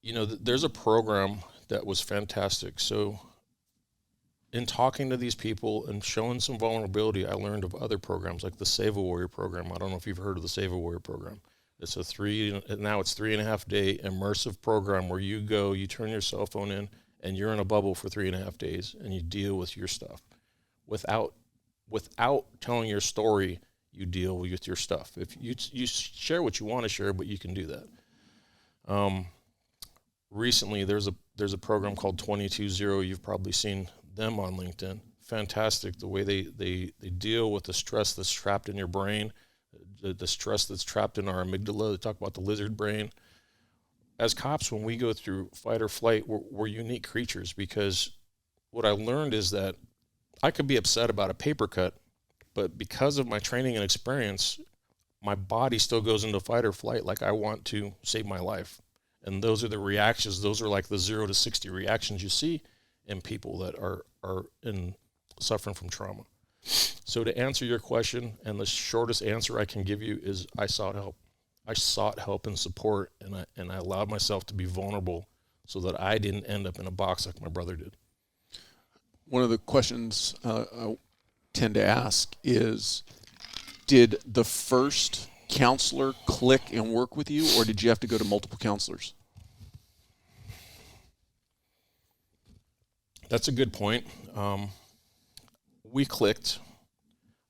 There's a program that was fantastic. So in talking to these people and showing some vulnerability, I learned of other programs like the Save a Warrior program. I don't know if you've heard of the Save a Warrior program. It's a 3.5 day immersive program where you go, you turn your cell phone in, and you're in a bubble for 3.5 days, and you deal with your stuff. Without telling your story, you deal with your stuff. If you share what you want to share, but you can do that. Recently, there's a program called 22-0. You've probably seen them on LinkedIn. Fantastic the way they deal with the stress that's trapped in your brain, the stress that's trapped in our amygdala. They talk about the lizard brain. As cops, when we go through fight or flight, we're unique creatures, because what I learned is that I could be upset about a paper cut, but because of my training and experience, my body still goes into fight or flight like I want to save my life. And those are the reactions. Those are like the 0 to 60 reactions you see in people that are suffering from trauma. So to answer your question, and the shortest answer I can give you is I sought help. I sought help and support, and I allowed myself to be vulnerable so that I didn't end up in a box like my brother did. One of the questions I tend to ask is, did the first counselor click and work with you, or did you have to go to multiple counselors? That's a good point. We clicked.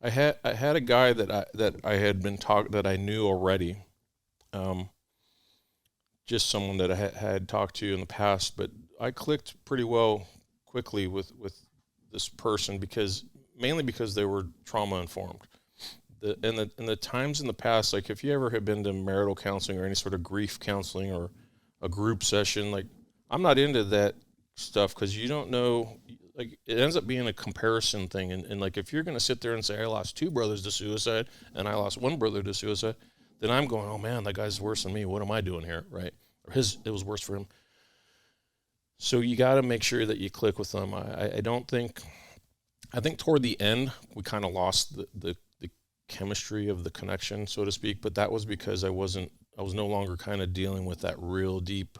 I had a guy that I had been that I knew already, just someone that I had talked to in the past. But I clicked pretty well quickly with this person mainly because they were trauma informed. In the times in the past, like if you ever have been to marital counseling or any sort of grief counseling or a group session, like I'm not into that stuff because you don't know, like it ends up being a comparison thing. And like if you're going to sit there and say, I lost 2 brothers to suicide and I lost 1 brother to suicide, then I'm going, oh man, that guy's worse than me. What am I doing here, right? Or it was worse for him. So you got to make sure that you click with them. I think toward the end, we kind of lost the chemistry of the connection, so to speak, but that was because I was no longer kind of dealing with that real deep,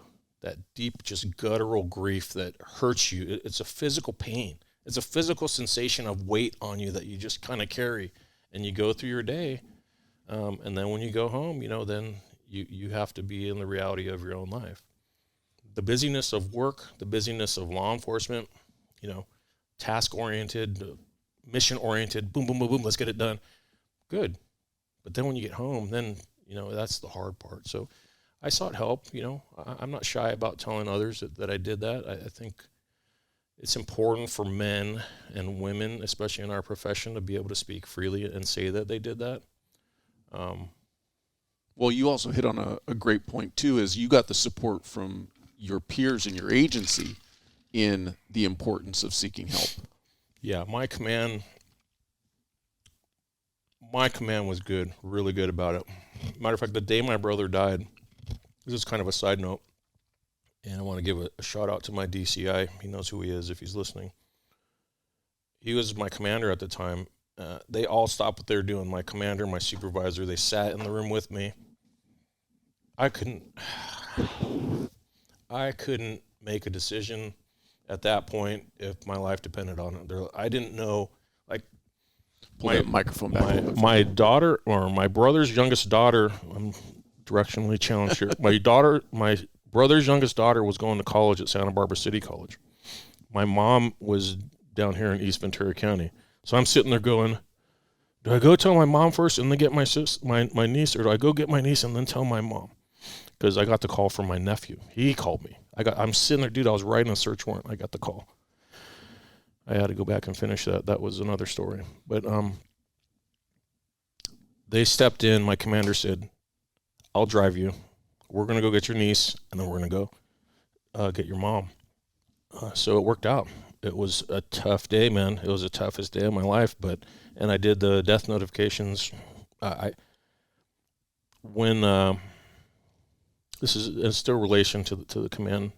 just guttural grief that hurts you. It's a physical pain. It's a physical sensation of weight on you that you just kind of carry, and you go through your day, and then when you go home, then you have to be in the reality of your own life. The busyness of work, the busyness of law enforcement, task-oriented, mission-oriented, boom, boom, boom, boom, let's get it done. Good. But then when you get home, then, that's the hard part. So I sought help. I'm not shy about telling others that I did that. I think it's important for men and women, especially in our profession, to be able to speak freely and say that they did that. Well, you also hit on a great point, too, is you got the support from your peers in your agency in the importance of seeking help. Yeah, my command was good, really good about it. Matter of fact, the day my brother died, this is kind of a side note, and I want to give a shout out to my DCI. He knows who he is if he's listening. He was my commander at the time. They all stopped what they were doing. My commander, my supervisor, they sat in the room with me. I couldn't make a decision at that point if my life depended on it. I didn't know, like, Pull that microphone back. My daughter, or my brother's youngest daughter, I'm directionally challenged here. My brother's youngest daughter was going to college at Santa Barbara City College. My mom was down here in East Ventura County. So I'm sitting there going, do I go tell my mom first and then get my niece, or do I go get my niece and then tell my mom? Because I got the call from my nephew. He called me. I'm sitting there, dude, I was writing a search warrant. I got the call. I had to go back and finish that. That was another story. But they stepped in. My commander said, I'll drive you. We're going to go get your niece, and then we're going to go get your mom. So it worked out. It was a tough day, man. It was the toughest day of my life. And I did the death notifications. This is still relation to the command,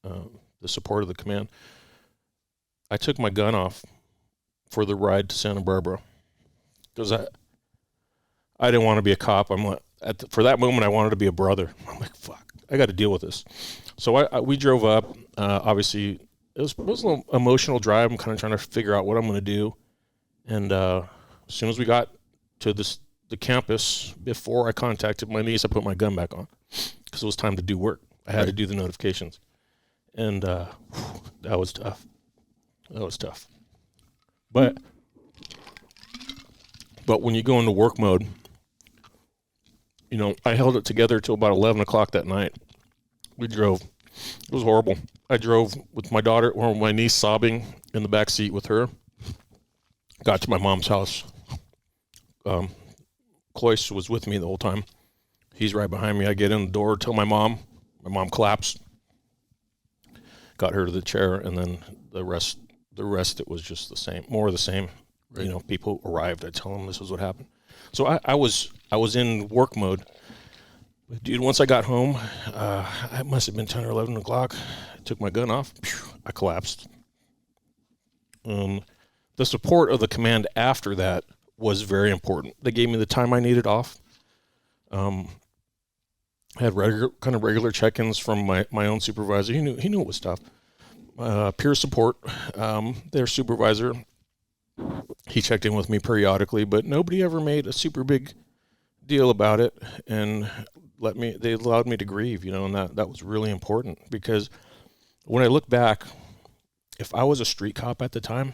the support of the command. I took my gun off for the ride to Santa Barbara because I didn't want to be a cop. For that moment, I wanted to be a brother. I'm like, fuck, I got to deal with this. So we drove up. Obviously, it was a little emotional drive. I'm kind of trying to figure out what I'm going to do. And as soon as we got to the campus, before I contacted my niece, I put my gun back on because it was time to do work. I had to do the notifications. And that was tough. But when you go into work mode, I held it together till about 11 o'clock that night. We drove. It was horrible. I drove with my daughter, or my niece, sobbing in the back seat with her. Got to my mom's house. Cloyce was with me the whole time. He's right behind me. I get in the door, tell my mom. My mom collapsed. Got her to the chair, and then the rest, it was just the same, more of the same. Right. People arrived. I tell them this was what happened. So I was in work mode, Dude, once I got home, it must have been 10 or 11 o'clock. I took my gun off. I collapsed. The support of the command after that was very important. They gave me the time I needed off. I had regular check-ins from my own supervisor. He knew it was tough. Peer support, their supervisor, he checked in with me periodically, but nobody ever made a super big deal about it, and they allowed me to grieve, and that was really important, because when I look back, if I was a street cop at the time,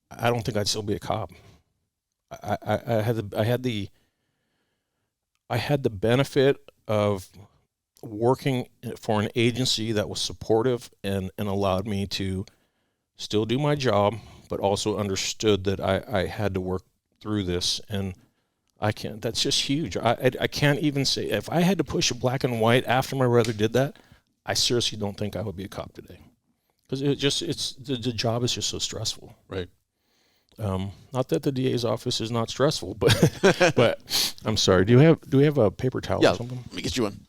I don't think I'd still be a cop. I had the benefit of working for an agency that was supportive and allowed me to still do my job, but also understood that I had to work through this. And that's just huge. I can't even say, if I had to push a black and white after my brother did that, I seriously don't think I would be a cop today. Because the job is just so stressful. Right. Not that the DA's office is not stressful, but but I'm sorry. Do we have a paper towel or something? Let me get you one.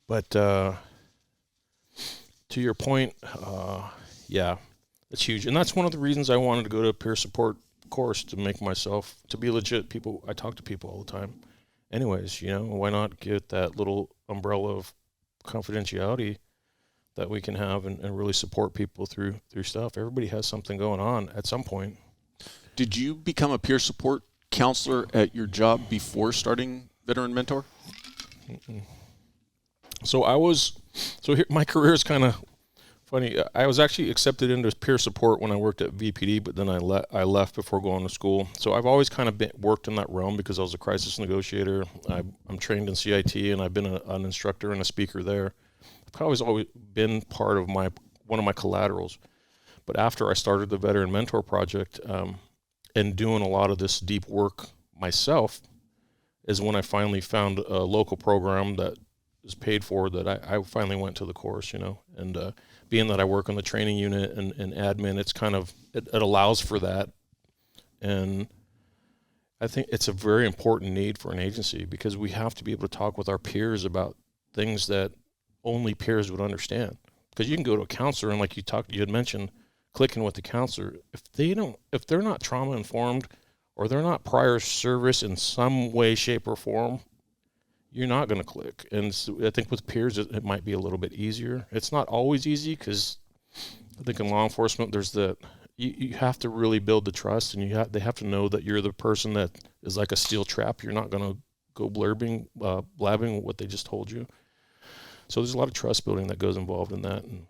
But to your point, yeah, it's huge, and that's one of the reasons I wanted to go to a peer support course, to make myself, to be legit. I talk to people all the time. Anyways, why not get that little umbrella of confidentiality that we can have and really support people through stuff. Everybody has something going on at some point. Did you become a peer support counselor at your job before starting Veteran Mentor? Mm-mm. My career is kind of funny. I was actually accepted into peer support when I worked at VPD, but then I left before going to school. So I've always kind of worked in that realm, because I was a crisis negotiator. I'm trained in CIT, and I've been an instructor and a speaker there. I've always been part of one of my collaterals. But after I started the Veteran Mentor Project, and doing a lot of this deep work myself, is when I finally found a local program that is paid for, that I finally went to the course, and being that I work on the training unit and admin, it allows for that. And I think it's a very important need for an agency, because we have to be able to talk with our peers about things that only peers would understand. Because you can go to a counselor, and like you had mentioned, clicking with the counselor, if they're not trauma informed, or they're not prior service in some way, shape, or form, you're not going to click. And so I think with peers, it might be a little bit easier. It's not always easy, because I think in law enforcement, there's you have to really build the trust, and they have to know that you're the person that is like a steel trap. You're not going to go blabbing what they just told you. So there's a lot of trust building that goes involved in that. And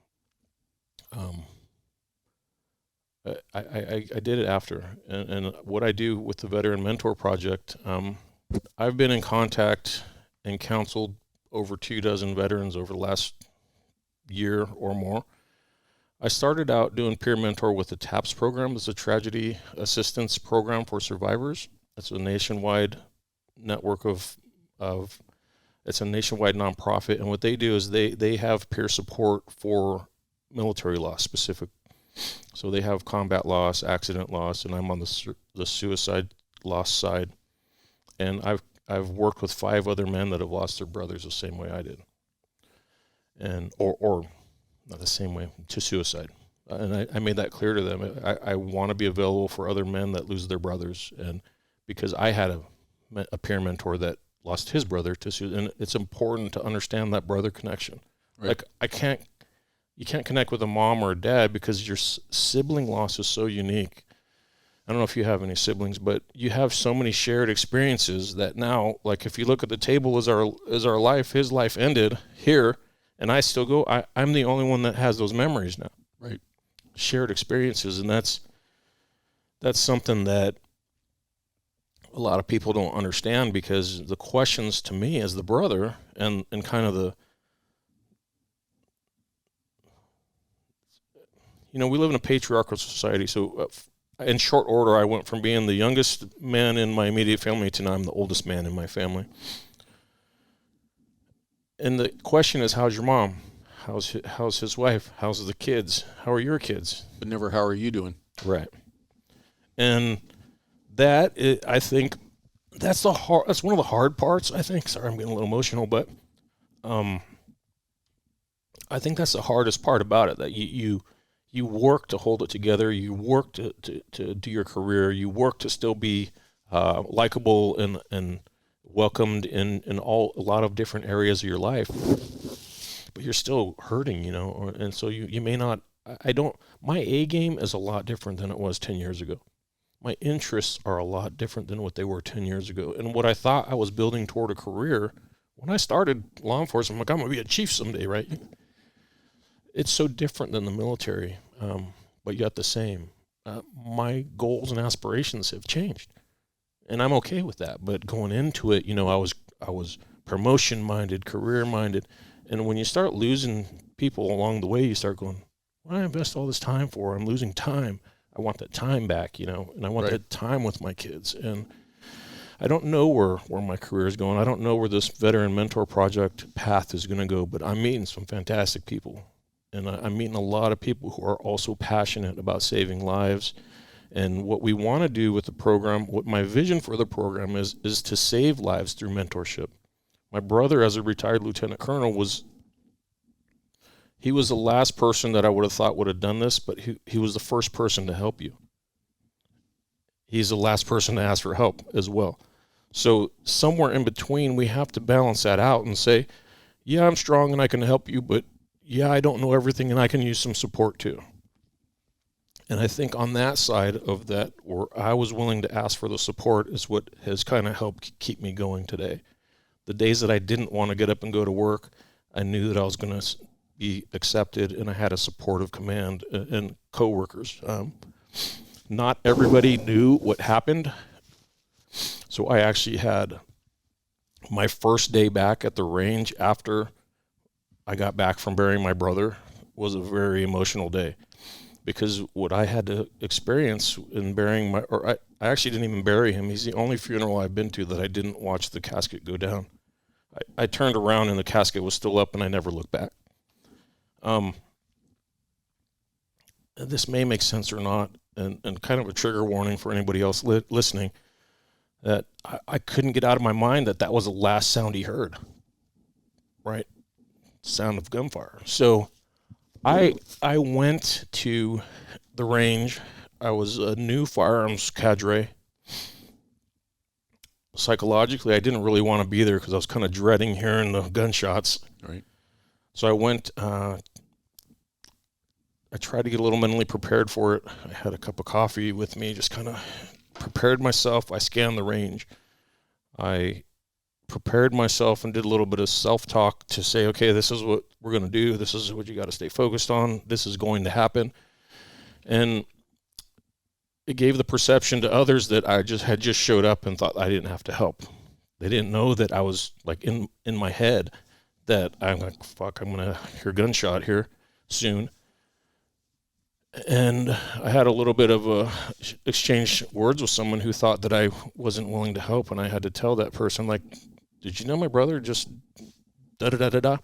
I did it after. And what I do with the Veteran Mentor Project, I've been in contact and counseled over 24 veterans over the last year or more. I started out doing peer mentor with the TAPS program. It's a tragedy assistance program for survivors. It's a nationwide network it's a nationwide nonprofit, and what they do is they have peer support for military loss specific. So they have combat loss, accident loss, and I'm on the suicide loss side. And I've worked with 5 other men that have lost their brothers the same way I did, and or not the same way, to suicide. And I made that clear to them. I want to be available for other men that lose their brothers, and because I had a peer mentor that lost his brother to suicide, and it's important to understand that brother connection. Right. Like you can't connect with a mom or a dad, because your sibling loss is so unique. I don't know if you have any siblings, but you have so many shared experiences that now, like if you look at the table as our life, his life ended here, and I still go. I'm the only one that has those memories now. Right. Shared experiences, and that's something that a lot of people don't understand, because the questions to me as the brother and kind of we live in a patriarchal society. So in short order, I went from being the youngest man in my immediate family to now I'm the oldest man in my family. And the question is, how's your mom? How's his wife? How's the kids? How are your kids? But never, how are you doing? Right. And that, I think, that's one of the hard parts, I think. Sorry, I'm getting a little emotional, but I think that's the hardest part about it, that you work to hold it together, you work to do your career, you work to still be likable and welcomed in a lot of different areas of your life, but you're still hurting, and so you may not. My A game is a lot different than it was 10 years ago. My interests are a lot different than what they were 10 years ago. And what I thought I was building toward a career, when I started law enforcement, I'm like, I'm going to be a chief someday, right? It's so different than the military, but yet the same. My goals and aspirations have changed, and I'm okay with that. But going into it, I was promotion-minded, career-minded, and when you start losing people along the way, you start going, what do I invest all this time for? I'm losing time. I want that time back, and I want that time with my kids. And I don't know where my career is going. I don't know where this Veteran Mentor Project path is going to go, but I'm meeting some fantastic people. And I'm meeting a lot of people who are also passionate about saving lives. And what we want to do with the program, what my vision for the program is to save lives through mentorship. My brother, as a retired lieutenant colonel, he was the last person that I would have thought would have done this, but he was the first person to help you. He's the last person to ask for help as well. So somewhere in between, we have to balance that out and say, yeah, I'm strong and I can help you, but yeah, I don't know everything and I can use some support too. And I think on that side of that, where I was willing to ask for the support, is what has kind of helped keep me going today. The days that I didn't want to get up and go to work, I knew that I was going to be accepted, and I had a supportive command and coworkers. Not everybody knew what happened, so I actually had my first day back at the range after I got back from burying my brother was a very emotional day, because what I had to experience in burying I actually didn't even bury him. He's the only funeral I've been to that I didn't watch the casket go down. I turned around and the casket was still up and I never looked back. This may make sense or not, and kind of a trigger warning for anybody else listening, that I couldn't get out of my mind that was the last sound he heard, right? Sound of gunfire. So I went to the range. I was a new firearms cadre. Psychologically, I didn't really want to be there because I was kind of dreading hearing the gunshots. Right. So I went, I tried to get a little mentally prepared for it. I had a cup of coffee with me, just kind of prepared myself. I scanned the range. I prepared myself and did a little bit of self-talk to say, okay, this is what we're going to do. This is what you got to stay focused on. This is going to happen. And it gave the perception to others that I had just showed up and thought I didn't have to help. They didn't know that I was like in my head that I'm like, fuck, I'm going to hear gunshot here soon. And I had a little bit of a exchange words with someone who thought that I wasn't willing to help. And I had to tell that person, like, did you know my brother just da-da-da-da-da?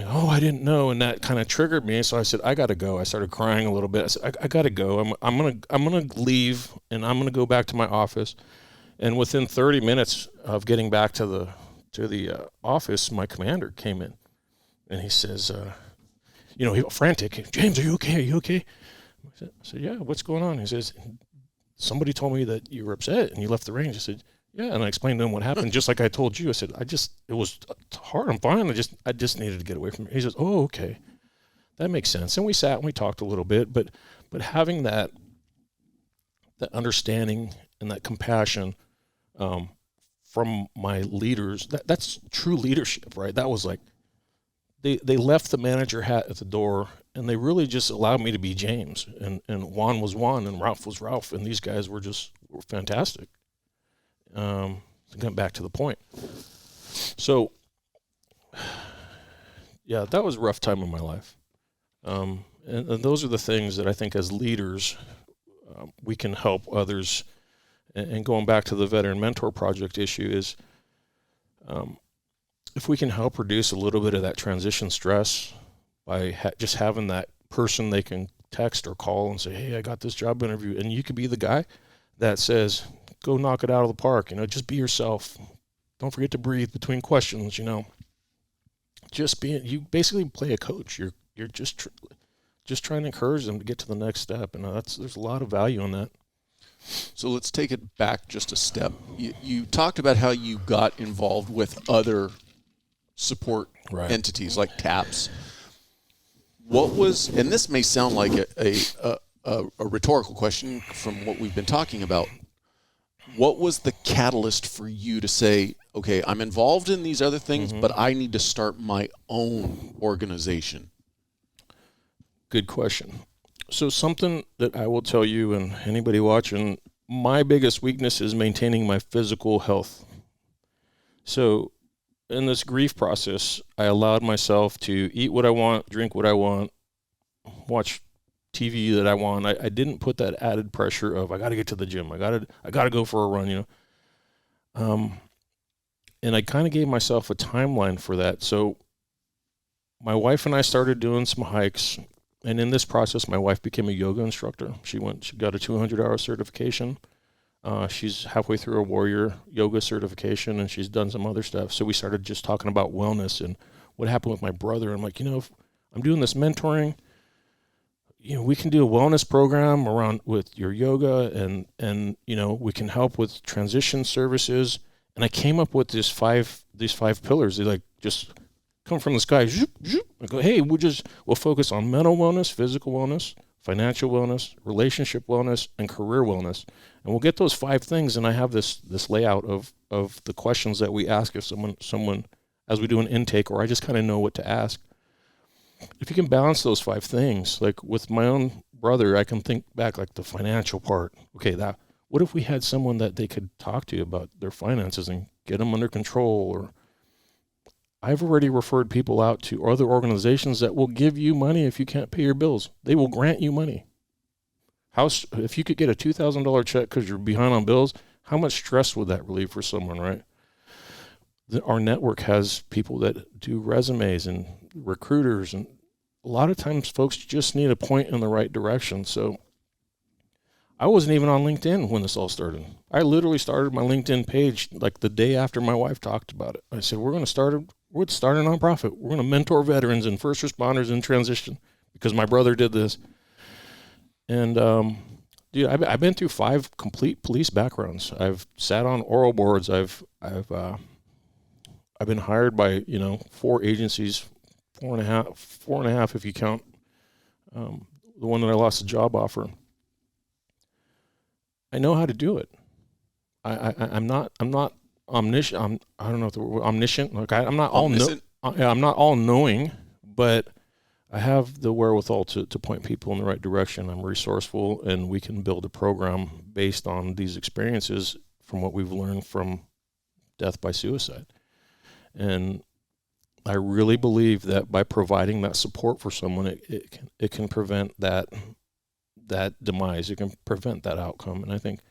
Oh, I didn't know. And that kind of triggered me. So I said, I got to go. I started crying a little bit. I said, I got to go. I'm going to leave and I'm going to go back to my office. And within 30 minutes of getting back to the office, my commander came in and he says, he got frantic. James, are you okay? Are you okay? I said, yeah, what's going on? He says, somebody told me that you were upset and you left the range. I said, yeah. And I explained to him what happened, just like I told you. I said, it was hard. I'm fine. I just needed to get away from it. He says, oh, okay. That makes sense. And we sat and we talked a little bit, but having that understanding and that compassion from my leaders, that's true leadership, right? That was like, they left the manager hat at the door and they really just allowed me to be James, and Juan was Juan and Ralph was Ralph, and these guys were fantastic. Getting back to the point. So, yeah, that was a rough time in my life. And those are the things that I think as leaders, we can help others. And going back to the Veteran Mentor Project issue is, if we can help reduce a little bit of that transition stress by just having that person they can text or call and say, hey, I got this job interview. And you could be the guy that says, go knock it out of the park. Just be yourself. Don't forget to breathe between questions. You basically play a coach. You're just trying to encourage them to get to the next step, and there's a lot of value in that. So let's take it back just a step. You talked about how you got involved with other support entities like TAPS. What was, and this may sound like a rhetorical question from what we've been talking about, what was the catalyst for you to say, okay, I'm involved in these other things, but I need to start my own organization? Good question. So something that I will tell you and anybody watching, my biggest weakness is maintaining my physical health. So in this grief process, I allowed myself to eat what I want, drink what I want, watch TV that I want. I didn't put that added pressure of I got to get to the gym. I got to go for a run, And I kind of gave myself a timeline for that. So my wife and I started doing some hikes. And in this process, my wife became a yoga instructor. She got a 200-hour certification. She's halfway through a warrior yoga certification, and she's done some other stuff. So we started just talking about wellness and what happened with my brother. I'm like, if I'm doing this mentoring, we can do a wellness program around with your yoga, and we can help with transition services. And I came up with these five pillars. They just come from the sky. Zoop, zoop. I go, hey, we'll focus on mental wellness, physical wellness, financial wellness, relationship wellness, and career wellness. And we'll get those 5 things. And I have this layout of the questions that we ask if someone, as we do an intake, or I just kind of know what to ask. If you can balance those 5 things, like with my own brother, I can think back like the financial part. Okay, what if we had someone that they could talk to about their finances and get them under control? Or I've already referred people out to other organizations that will give you money if you can't pay your bills. They will grant you money. If you could get a $2,000 check because you're behind on bills, how much stress would that relieve for someone, right? Our network has people that do resumes and recruiters, and a lot of times folks just need a point in the right direction. So I wasn't even on LinkedIn when this all started. I literally started my LinkedIn page like the day after my wife talked about it. I said, we're going to start a nonprofit. We're going to mentor veterans and first responders in transition because my brother did this. And, dude, I've been through 5 complete police backgrounds. I've sat on oral boards. I've been hired by, 4 agencies, 4.5 if you count the one that I lost a job offer. I know how to do it. I'm not omniscient. I don't know if the word omniscient. Like I'm not I'm not all knowing, but I have the wherewithal to point people in the right direction. I'm resourceful, and we can build a program based on these experiences from what we've learned from death by suicide. And I really believe that by providing that support for someone, it can prevent that demise. It can prevent that outcome. And I think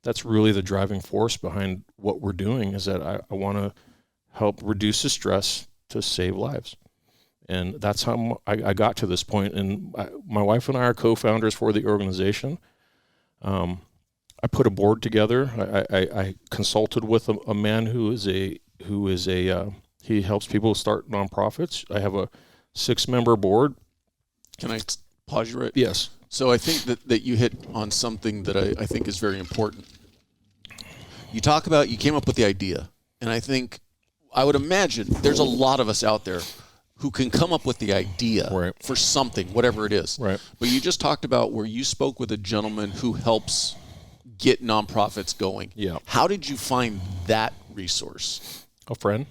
that's really the driving force behind what we're doing, is that I want to help reduce the stress to save lives. And that's how I got to this point. And my wife and I are co-founders for the organization. I put a board together. I consulted with a man who he helps people start nonprofits. I have a 6-member board. Can I pause you right? Yes. So I think that you hit on something that I think is very important. You talk about, you came up with the idea, and I would imagine there's a lot of us out there who can come up with the idea for something, whatever it is. Right. But you just talked about where you spoke with a gentleman who helps get nonprofits going. Yeah. How did you find that resource? A friend.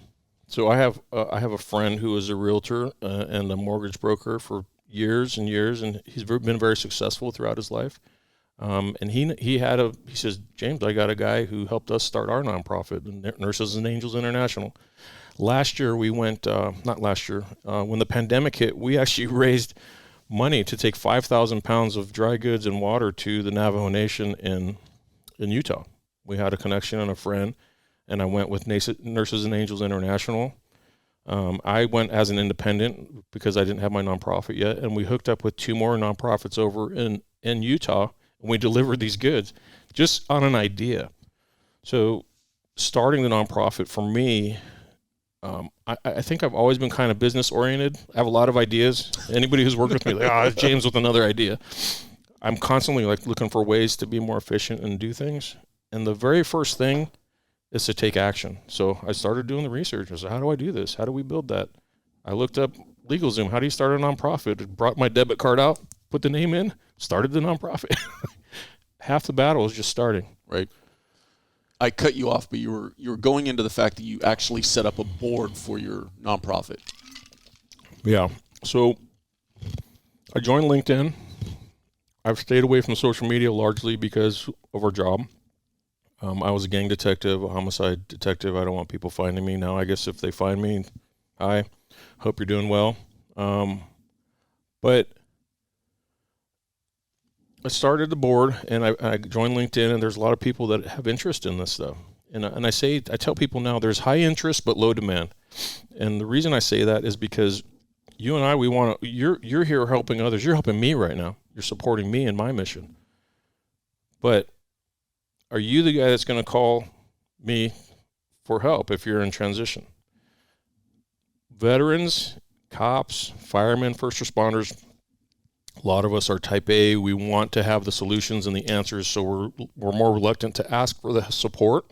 So I have a friend who is a realtor and a mortgage broker for years and years, and he's been very successful throughout his life. And he says, James, I got a guy who helped us start our nonprofit, Nurses and Angels International. Last year we went, not last year, when the pandemic hit, we actually raised money to take 5,000 pounds of dry goods and water to the Navajo Nation in Utah. We had a connection and a friend, and I went with Nurses and Angels International. I went as an independent because I didn't have my nonprofit yet, and we hooked up with 2 more nonprofits over in Utah, and we delivered these goods just on an idea. So starting the nonprofit for me, I think I've always been kind of business oriented. I have a lot of ideas. Anybody who's worked with me, like, James with another idea. I'm constantly like looking for ways to be more efficient and do things. And the very first thing is to take action. So I started doing the research. I said, how do I do this? How do we build that? I looked up LegalZoom. How do you start a nonprofit? Brought my debit card out, put the name in, started the nonprofit. Half the battle is just starting. Right. I cut you off, but you were going into the fact that you actually set up a board for your nonprofit. Yeah. So I joined LinkedIn. I've stayed away from social media largely because of our job. I was a gang detective, a homicide detective. I don't want people finding me now. I guess if they find me, hi, hope you're doing well. But I started the board, and I joined LinkedIn, and there's a lot of people that have interest in this stuff. And I tell people now there's high interest but low demand. And the reason I say that is because you and I, you're here helping others. You're helping me right now. You're supporting me in my mission. But are you the guy that's going to call me for help if you're in transition? Veterans, cops, firemen, first responders, a lot of us are type A. We want to have the solutions and the answers, so we're more reluctant to ask for the support.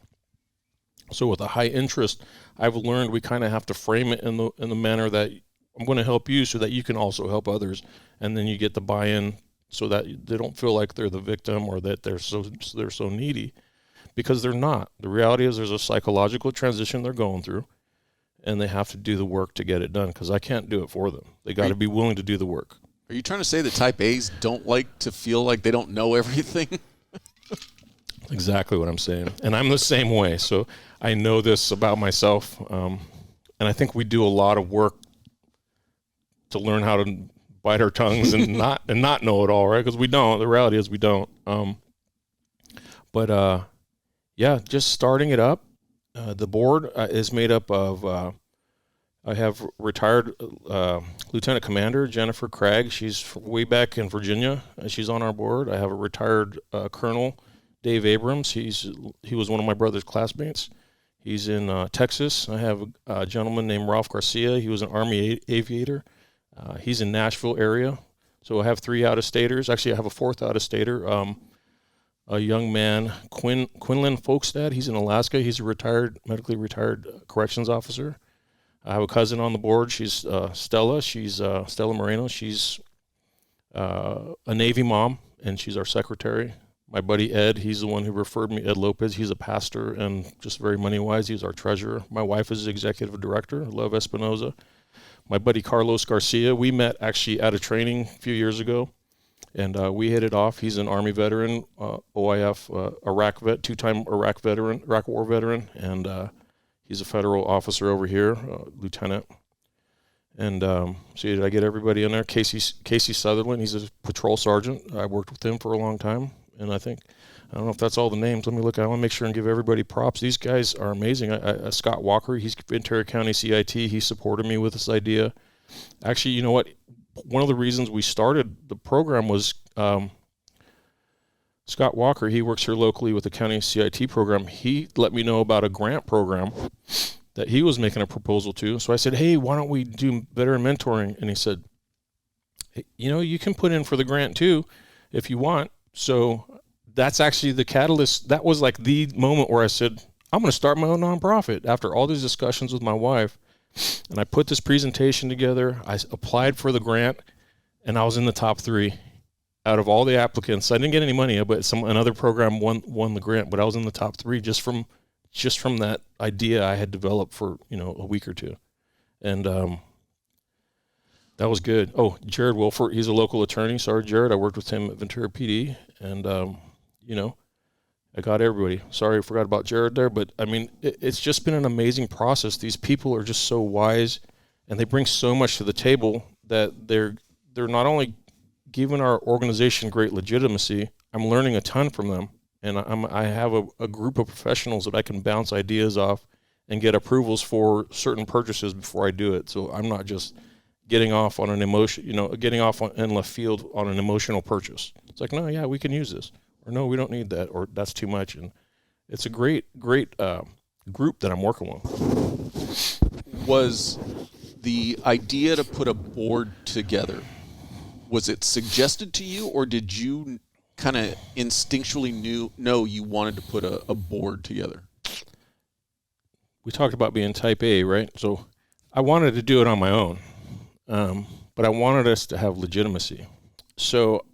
So with a high interest, I've learned we kind of have to frame it in the manner that I'm going to help you so that you can also help others, and then you get the buy-in so that they don't feel like they're the victim or that they're so needy, because they're not. The reality is there's a psychological transition they're going through, and they have to do the work to get it done, because I can't do it for them. They got to be willing to do the work. Are you trying to say that type A's don't like to feel like they don't know everything? Exactly what I'm saying. And I'm the same way. So I know this about myself. And I think we do a lot of work to learn how to bite our tongues and not know it all, right? Because we don't. The reality is we don't. Yeah, just starting it up. The board is made up of, I have retired Lieutenant Commander Jennifer Craig. She's way back in Virginia. She's on our board. I have a retired Colonel Dave Abrams. He was one of my brother's classmates. He's in Texas. I have a gentleman named Ralph Garcia. He was an Army aviator. He's in Nashville area. So I have 3 out-of-staters. Actually, I have a 4th out-of-stater. A young man, Quinlan Folkstad. He's in Alaska. He's a medically retired corrections officer. I have a cousin on the board. She's Stella. She's Stella Moreno. She's a Navy mom, and she's our secretary. My buddy Ed, he's the one who referred me, Ed Lopez. He's a pastor and just very money-wise. He's our treasurer. My wife is executive director. I love Espinoza. My buddy Carlos Garcia, we met actually at a training a few years ago, and we hit it off. He's an Army veteran, OIF, Iraq vet, 2-time Iraq war veteran, and he's a federal officer over here, lieutenant. And see, did I get everybody in there? Casey Sutherland, he's a patrol sergeant. I worked with him for a long time. And I don't know if that's all the names. Let me look. I want to make sure and give everybody props. These guys are amazing. Scott Walker, he's Ventura County CIT. He supported me with this idea. Actually, you know what? One of the reasons we started the program was Scott Walker. He works here locally with the county CIT program. He let me know about a grant program that he was making a proposal to. So I said, hey, why don't we do veteran mentoring? And he said, hey, you can put in for the grant too if you want. So that's actually the catalyst. That was like the moment where I said, I'm going to start my own nonprofit after all these discussions with my wife. And I put this presentation together. I applied for the grant, and I was in the top 3 out of all the applicants. I didn't get any money, but another program won the grant, but I was in the top 3 just from that idea I had developed for, a week or 2. And, that was good. Oh, Jared Wilford, he's a local attorney. Sorry, Jared. I worked with him at Ventura PD, and, I got everybody. Sorry, I forgot about Jared there, but, it's just been an amazing process. These people are just so wise, and they bring so much to the table that they're not only giving our organization great legitimacy, I'm learning a ton from them, and I have a group of professionals that I can bounce ideas off and get approvals for certain purchases before I do it. So I'm not just getting off on an emotion, in left field on an emotional purchase. It's like, no, yeah, we can use this, or no, we don't need that, or that's too much. And it's a great group that I'm working with. Was the idea to put a board together, was it suggested to you, or did you kind of instinctually know you wanted to put a board together? We talked about being type A, right? So I wanted to do it on my own, but I wanted us to have legitimacy. So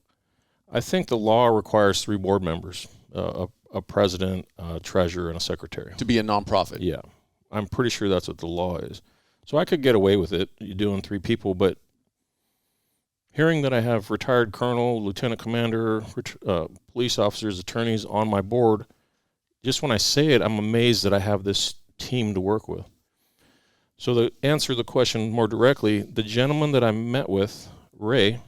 I think the law requires 3 board members, a president, a treasurer, and a secretary. To be a nonprofit? Yeah. I'm pretty sure that's what the law is. So I could get away with it, you doing 3 people, but hearing that I have retired colonel, lieutenant commander, police officers, attorneys on my board, just when I say it, I'm amazed that I have this team to work with. So to answer the question more directly, the gentleman that I met with, Ray,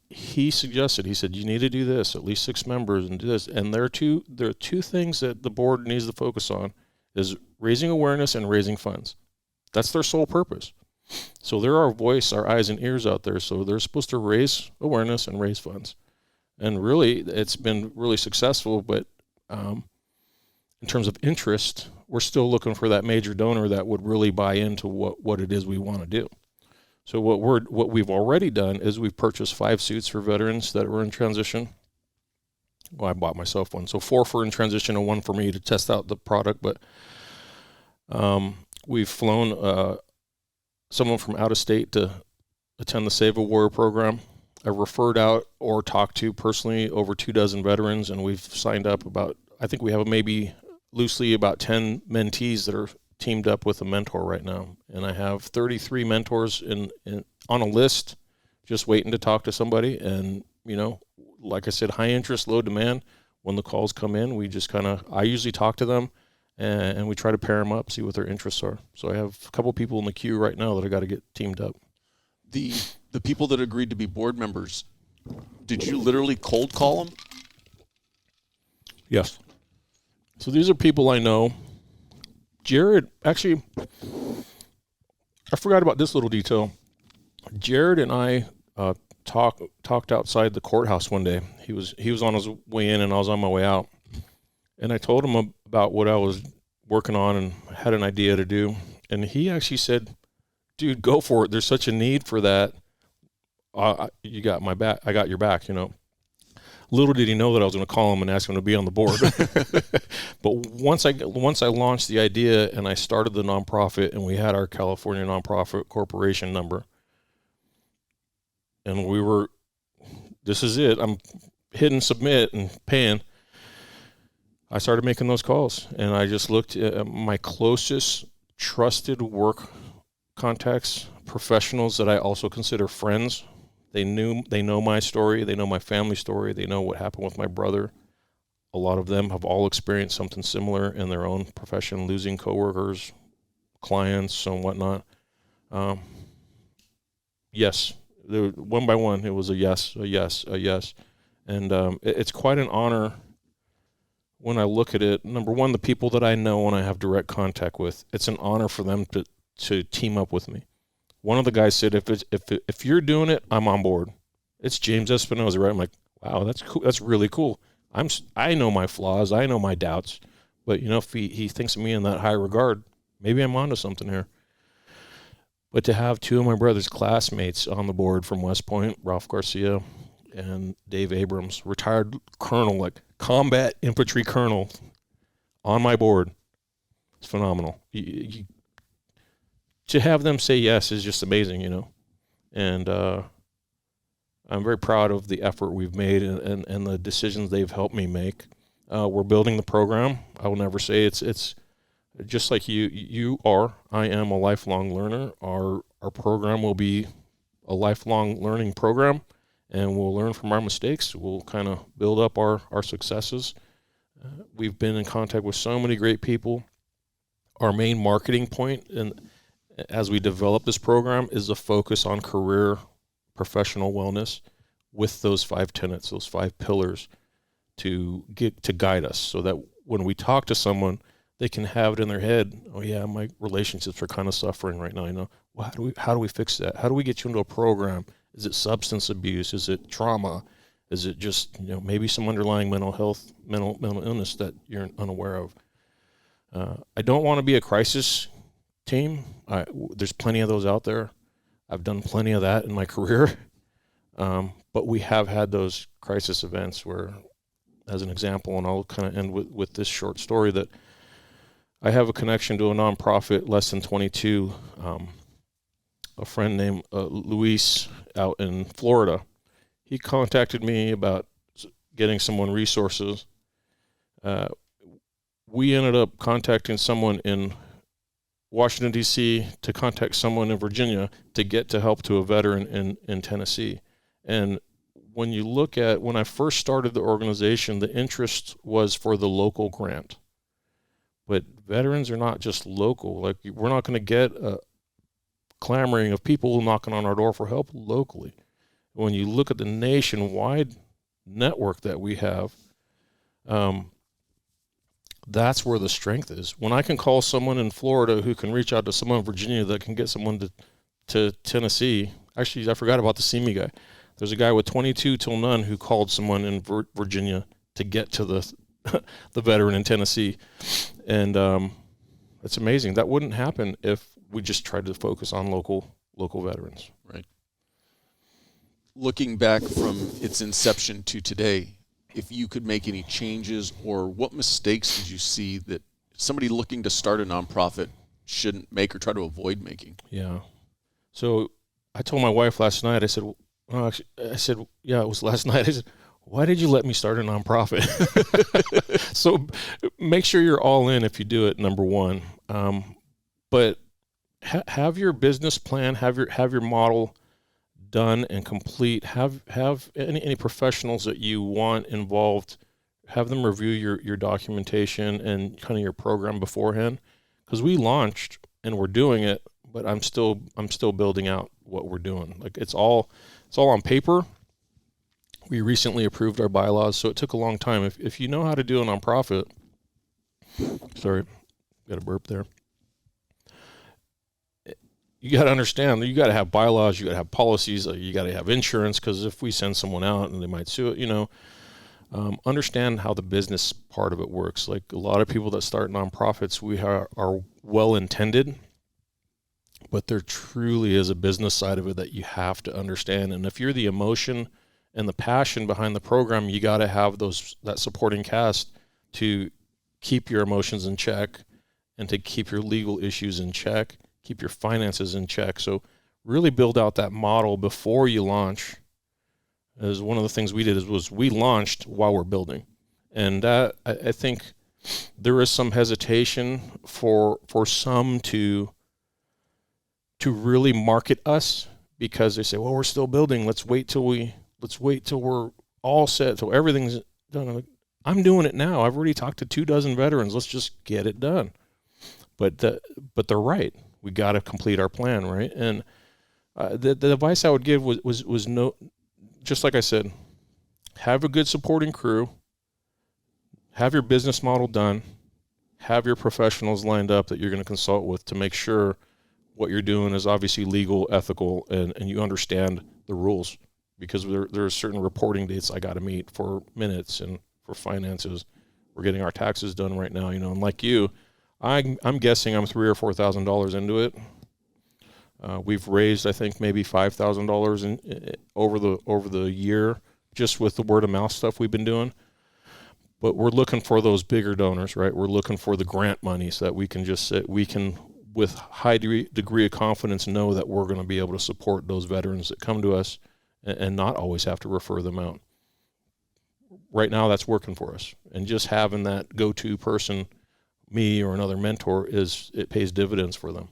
he suggested, he said, you need to do this, at least 6 members, and do this. And there are two things that the board needs to focus on, is raising awareness and raising funds. That's their sole purpose. So they're our voice, our eyes and ears out there. So they're supposed to raise awareness and raise funds. And really, it's been really successful. But in terms of interest, we're still looking for that major donor that would really buy into what it is we want to do. So what we've already done is we've purchased 5 suits for veterans that were in transition. Well, I bought myself one. So 4 for in transition and 1 for me to test out the product. But we've flown someone from out of state to attend the Save a Warrior program. I referred out or talked to personally over 24 veterans, and we've signed up I think we have maybe loosely about 10 mentees that are teamed up with a mentor right now. And I have 33 mentors on a list just waiting to talk to somebody. And, like I said, high interest, low demand. When the calls come in, we just I usually talk to them and we try to pair them up, see what their interests are. So I have a couple people in the queue right now that I got to get teamed up. The people that agreed to be board members, did you literally cold call them? Yes. So these are people I know. Jared, actually, I forgot about this little detail. Jared and I talked outside the courthouse one day. He was on his way in and I was on my way out. And I told him about what I was working on and had an idea to do. And he actually said, dude, go for it. There's such a need for that. You got my back. I got your back, Little did he know that I was going to call him and ask him to be on the board. But once I launched the idea and I started the nonprofit and we had our California Nonprofit Corporation number, and this is it. I'm hitting submit and paying. I started making those calls, and I just looked at my closest trusted work contacts, professionals that I also consider friends. They know my story. They know my family story. They know what happened with my brother. A lot of them have all experienced something similar in their own profession, losing coworkers, clients, and whatnot. Yes, one by one, it was a yes, a yes, a yes. And it's quite an honor when I look at it. Number one, the people that I know and I have direct contact with, it's an honor for them to team up with me. One of the guys said, if you're doing it, I'm on board. It's James Espinoza, right? I'm like, wow, that's cool. That's really cool. I know my flaws. I know my doubts. But, if he thinks of me in that high regard, maybe I'm onto something here. But to have 2 of my brother's classmates on the board from West Point, Ralph Garcia and Dave Abrams, retired colonel, like combat infantry colonel, on my board, it's phenomenal. To have them say yes is just amazing, and I'm very proud of the effort we've made and the decisions they've helped me make. We're building the program. I will never say it's just like you are. I am a lifelong learner. Our program will be a lifelong learning program, and we'll learn from our mistakes. We'll kind of build up our successes. We've been in contact with so many great people. Our main marketing point as we develop this program is a focus on career professional wellness with those 5 tenets, those 5 pillars to guide us, so that when we talk to someone, they can have it in their head, oh yeah, my relationships are kind of suffering right now, Well, how do we fix that? How do we get you into a program? Is it substance abuse? Is it trauma? Is it just, maybe some underlying mental illness that you're unaware of? I don't want to be a crisis team. There's plenty of those out there. I've done plenty of that in my career. But we have had those crisis events where, as an example, and I'll kind of end with this short story, that I have a connection to a nonprofit, Less Than 22, a friend named Luis out in Florida. He contacted me about getting someone resources. We ended up contacting someone in Washington, D.C. to contact someone in Virginia to get to help to a veteran in Tennessee. And when you look at, when I first started the organization, the interest was for the local grant. But veterans are not just local. Like, we're not going to get a clamoring of people knocking on our door for help locally. When you look at the nationwide network that we have, that's where the strength is. When I can call someone in Florida who can reach out to someone in Virginia that can get someone to Tennessee. Actually, I forgot about the CME guy. There's a guy with 22 till none who called someone in Virginia to get to the veteran in Tennessee. And it's amazing. That wouldn't happen if we just tried to focus on local veterans. Right. Looking back from its inception to today, if you could make any changes, or what mistakes did you see that somebody looking to start a nonprofit shouldn't make or try to avoid making? Yeah. So I told my wife last night, I said, yeah, it was last night. I said, why did you let me start a nonprofit? So make sure you're all in if you do it, number one. But have your business plan, have your model done and complete. Have any professionals that you want involved, have them review your documentation and kind of your program beforehand, because we launched and we're doing it, but I'm still building out what we're doing. Like, it's all on paper. We recently approved our bylaws, so it took a long time. If you know how to do a nonprofit, sorry, got a burp there. You got to understand, you got to have bylaws, you got to have policies, you got to have insurance, because if we send someone out and they might sue it, understand how the business part of it works. Like, a lot of people that start nonprofits, we are well-intended, but there truly is a business side of it that you have to understand. And if you're the emotion and the passion behind the program, you got to have that supporting cast to keep your emotions in check and to keep your legal issues in check, keep your finances in check. So really build out that model before you launch. As one of the things we did was we launched while we're building. And that, I think there is some hesitation for some to really market us, because they say, well, we're still building. Let's wait till we're all set, till everything's done. I'm doing it now. I've already talked to 24 veterans. Let's just get it done. But they're right. We got to complete our plan, right? And the advice I would give was no, just like I said, have a good supporting crew, have your business model done, have your professionals lined up that you're going to consult with to make sure what you're doing is obviously legal, ethical, and you understand the rules, because there are certain reporting dates I got to meet for minutes and for finances. We're getting our taxes done right now, and like you, I'm guessing I'm $3,000 or $4,000 into it. We've raised, I think, maybe $5,000 over the year just with the word of mouth stuff we've been doing. But we're looking for those bigger donors, right? We're looking for the grant money so that we can with high degree of confidence know that we're going to be able to support those veterans that come to us and not always have to refer them out. Right now, that's working for us, and just having that go-to person, me or another mentor, it pays dividends for them.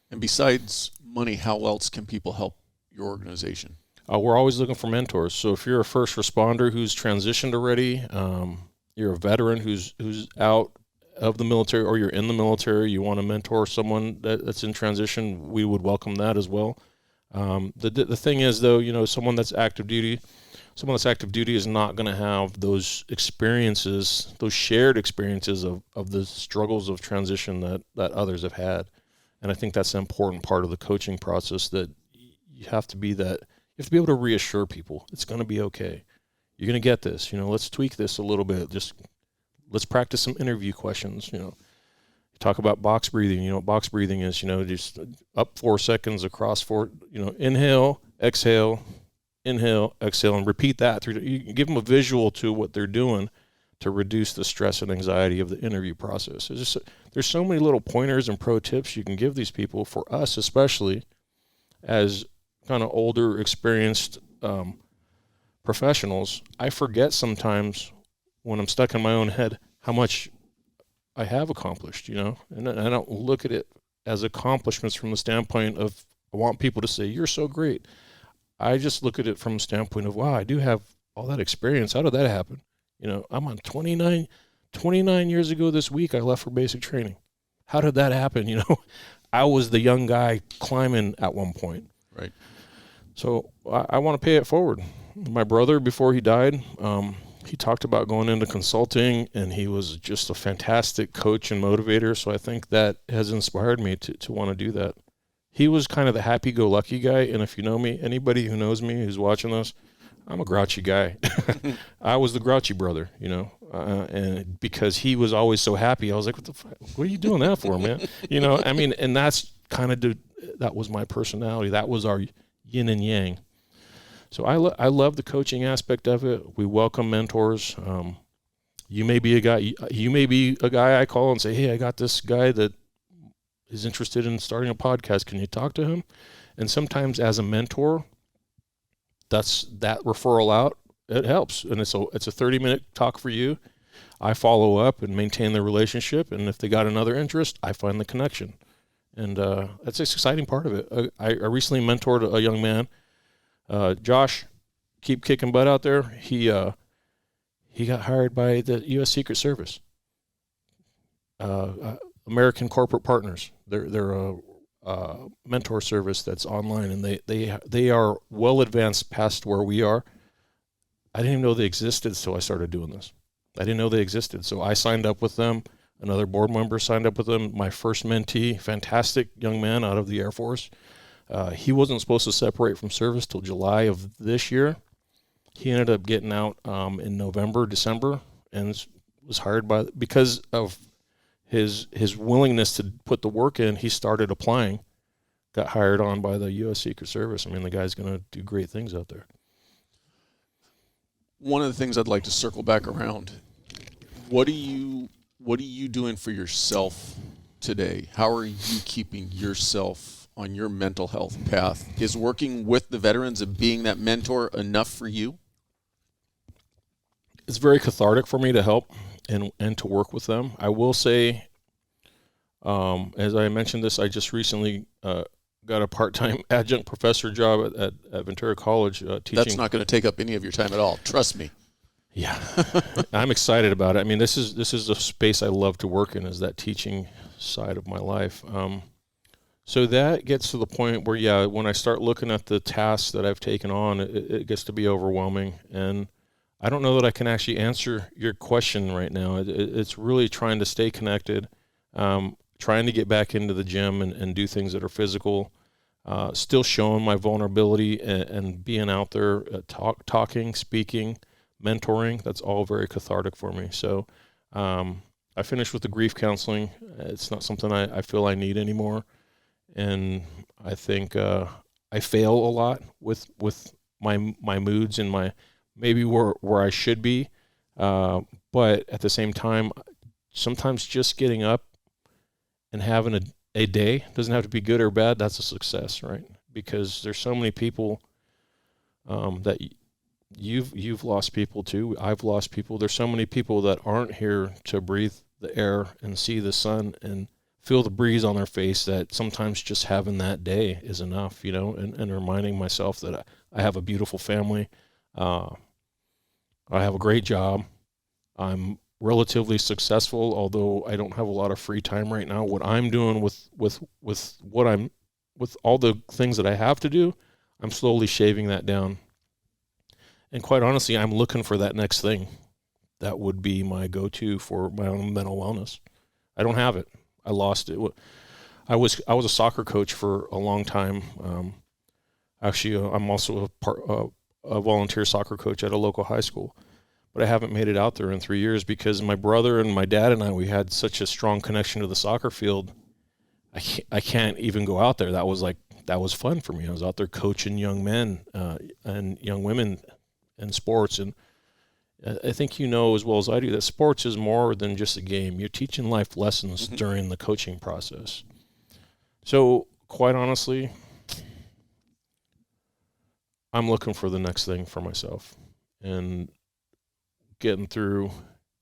And besides money, how else can people help your organization? We're always looking for mentors. So if you're a first responder who's transitioned already, you're a veteran who's out of the military, or you're in the military, you want to mentor someone that's in transition, we would welcome that as well. The thing is, though, someone that's active duty is not going to have those experiences, those shared experiences of the struggles of transition that others have had. And I think that's an important part of the coaching process, that you have to be able to reassure people it's going to be okay. You're going to get this. Let's tweak this a little bit. Just let's practice some interview questions. Talk about box breathing. You know what box breathing is, just up 4 seconds, across 4, inhale, exhale, and repeat that through. You give them a visual to what they're doing to reduce the stress and anxiety of the interview process. There's so many little pointers and pro tips you can give these people, for us especially as kind of older, experienced professionals. I forget sometimes when I'm stuck in my own head how much I have accomplished, and I don't look at it as accomplishments from the standpoint of I want people to say, you're so great. I just look at it from the standpoint of, wow, I do have all that experience. How did that happen? I'm on 29 years ago this week, I left for basic training. How did that happen? I was the young guy climbing at one point. Right. So I want to pay it forward. My brother, before he died, he talked about going into consulting, and he was just a fantastic coach and motivator. So I think that has inspired me to want to do that. He was kind of the happy-go-lucky guy, and if you know me, anybody who knows me who's watching this, I'm a grouchy guy. I was the grouchy brother, and because he was always so happy, I was like, what are you doing that for, man? And that's kind of, that was my personality. That was our yin and yang. So I love the coaching aspect of it. We welcome mentors. You may be a guy I call and say, hey, I got this guy that is interested in starting a podcast. Can you talk to him? And sometimes as a mentor, that referral out, it helps. And it's a 30-minute talk for you. I follow up and maintain the relationship. And if they got another interest, I find the connection. And that's an exciting part of it. I recently mentored a young man, Josh, keep kicking butt out there. He got hired by the U.S. Secret Service, American Corporate Partners. They're a mentor service that's online, and they are well advanced past where we are. I didn't even know they existed, so I started doing this. I didn't know they existed, so I signed up with them. Another board member signed up with them. My first mentee, fantastic young man out of the Air Force. He wasn't supposed to separate from service till July of this year. He ended up getting out in November, December, and was hired because of his willingness to put the work in. He started applying, got hired on by the U.S. Secret Service. I mean, the guy's going to do great things out there. One of the things I'd like to circle back around, what are you doing for yourself today? How are you keeping yourself on your mental health path? Is working with the veterans and being that mentor enough for you? It's very cathartic for me to help and to work with them. I will say, as I mentioned this, I just recently got a part-time adjunct professor job at Ventura College teaching. That's not going to take up any of your time at all. Trust me. Yeah, I'm excited about it. I mean, this is a space I love to work in, is that teaching side of my life. So that gets to the point where, yeah, when I start looking at the tasks that I've taken on, it gets to be overwhelming. And I don't know that I can actually answer your question right now. It's really trying to stay connected, trying to get back into the gym and do things that are physical, still showing my vulnerability and being out there, talking, speaking, mentoring. That's all very cathartic for me. So I finished with the grief counseling. It's not something I feel I need anymore. And I think I fail a lot with my moods and my maybe where I should be. But at the same time, sometimes just getting up and having a day doesn't have to be good or bad. That's a success, right? Because there's so many people that you've lost people too. I've lost people. There's so many people that aren't here to breathe the air and see the sun and feel the breeze on their face, that sometimes just having that day is enough, and reminding myself that I have a beautiful family. I have a great job. I'm relatively successful, although I don't have a lot of free time right now. What I'm doing with all the things that I have to do, I'm slowly shaving that down. And quite honestly, I'm looking for that next thing that would be my go-to for my own mental wellness. I don't have it. I lost it. I was a soccer coach for a long time. Actually, I'm also a volunteer soccer coach at a local high school, but I haven't made it out there in 3 years because my brother and my dad and I, we had such a strong connection to the soccer field. I can't even go out there. That was fun for me. I was out there coaching young men and young women in sports. And I think you know as well as I do that sports is more than just a game. You're teaching life lessons during the coaching process. So quite honestly, I'm looking for the next thing for myself and getting through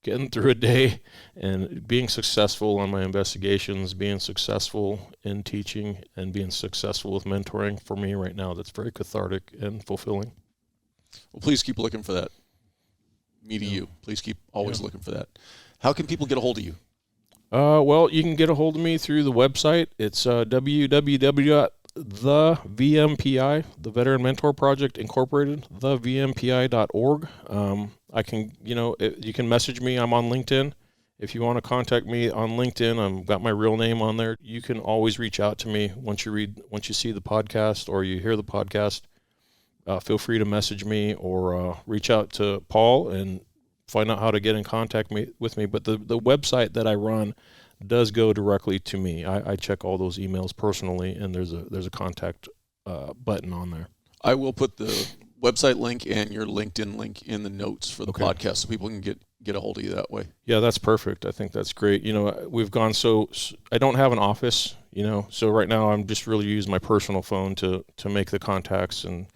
a day and being successful on my investigations, being successful in teaching, and being successful with mentoring for me right now. That's very cathartic and fulfilling. Well, please keep looking for that. Me to you. Please keep always looking for that. How can people get a hold of you? Well, you can get a hold of me through the website. It's www.thevmpi, the Veteran Mentor Project Incorporated, thevmpi.org. I can, you can message me. I'm on LinkedIn. If you want to contact me on LinkedIn, I've got my real name on there. You can always reach out to me once you see the podcast or you hear the podcast. Feel free to message me or reach out to Paul and find out how to get in contact with me. But the website that I run does go directly to me. I check all those emails personally, and there's a contact button on there. I will put the website link and your LinkedIn link in the notes for the podcast so people can get a hold of you that way. Yeah, that's perfect. I think that's great. We've gone so I don't have an office, so right now I'm just really using my personal phone to make the contacts, and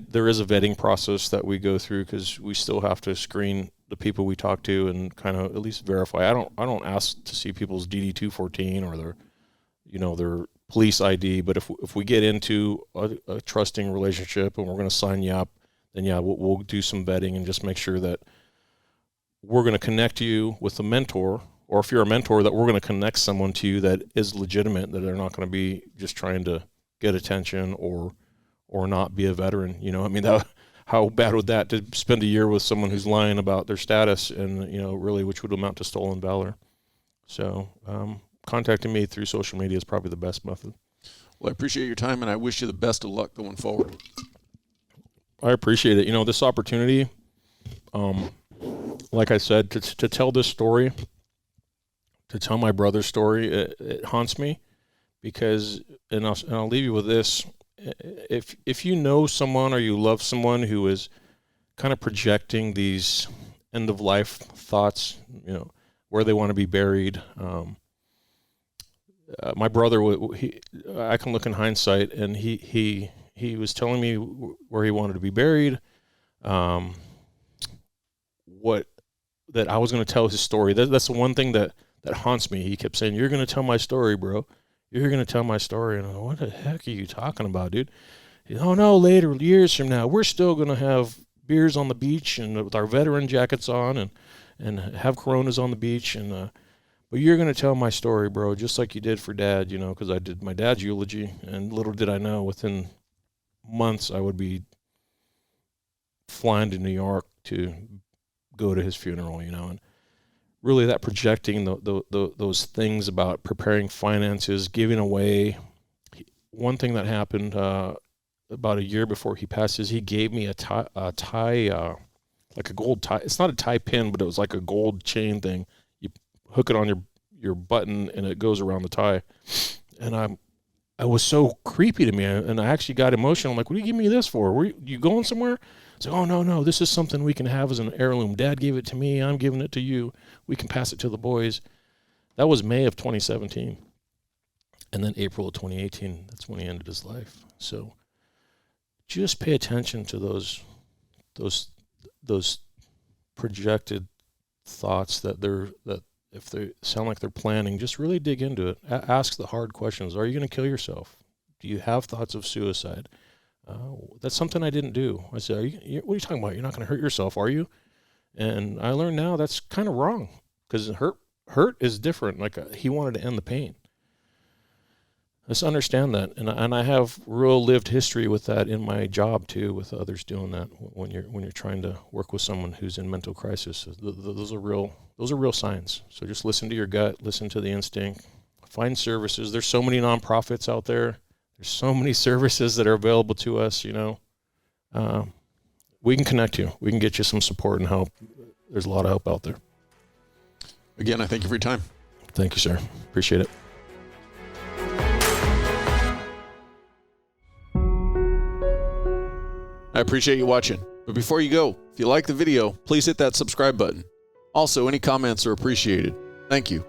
there is a vetting process that we go through because we still have to screen the people we talk to and kind of at least verify. I don't ask to see people's DD-214 or their police ID, but if we get into a trusting relationship and we're going to sign you up, then we'll do some vetting and just make sure that we're going to connect you with a mentor, or if you're a mentor, that we're going to connect someone to you that is legitimate, that they're not going to be just trying to get attention or not be a veteran. How bad would that to spend a year with someone who's lying about their status and, really, which would amount to stolen valor. So contacting me through social media is probably the best method. Well, I appreciate your time, and I wish you the best of luck going forward. I appreciate it. This opportunity, like I said, to tell this story, to tell my brother's story, it haunts me because, and I'll leave you with this. If you know someone or you love someone who is kind of projecting these end-of-life thoughts, where they want to be buried, my brother, I can look in hindsight, and he was telling me where he wanted to be buried, that I was going to tell his story. That's the one thing that haunts me. He kept saying, "You're going to tell my story, bro. You're going to tell my story." And I'm like, what the heck are you talking about, dude? He said, "Oh, no, later, years from now, we're still going to have beers on the beach and with our veteran jackets on and have Coronas on the beach. But you're going to tell my story, bro, just like you did for Dad, because I did my dad's eulogy. And little did I know, within months, I would be flying to New York to go to his funeral, and really that projecting those things about preparing finances, giving away. One thing that happened about a year before he passed is he gave me a tie, like a gold tie. It's not a tie pin, but it was like a gold chain thing. You hook it on your button and it goes around the tie. And I was so creepy to me, and I actually got emotional. I'm like, "What do you give me this for? Were you going somewhere?" It's like, "Oh, no, this is something we can have as an heirloom. Dad gave it to me. I'm giving it to you. We can pass it to the boys." That was May of 2017. And then April of 2018, that's when he ended his life. So just pay attention to those projected thoughts that if they sound like they're planning, just really dig into it. Ask the hard questions. Are you going to kill yourself? Do you have thoughts of suicide? That's something I didn't do. I said, what are you talking about? You're not going to hurt yourself, are you? And I learned now that's kind of wrong, because hurt is different. Like he wanted to end the pain. Let's understand that. And I have real lived history with that in my job too, with others doing that when you're trying to work with someone who's in mental crisis. Those are real signs. So just listen to your gut, listen to the instinct, find services. There's so many nonprofits out there. There's so many services that are available to us, we can connect you. We can get you some support and help. There's a lot of help out there. Again, I thank you for your time. Thank you, sir. Appreciate it. I appreciate you watching. But before you go, if you like the video, please hit that subscribe button. Also, any comments are appreciated. Thank you.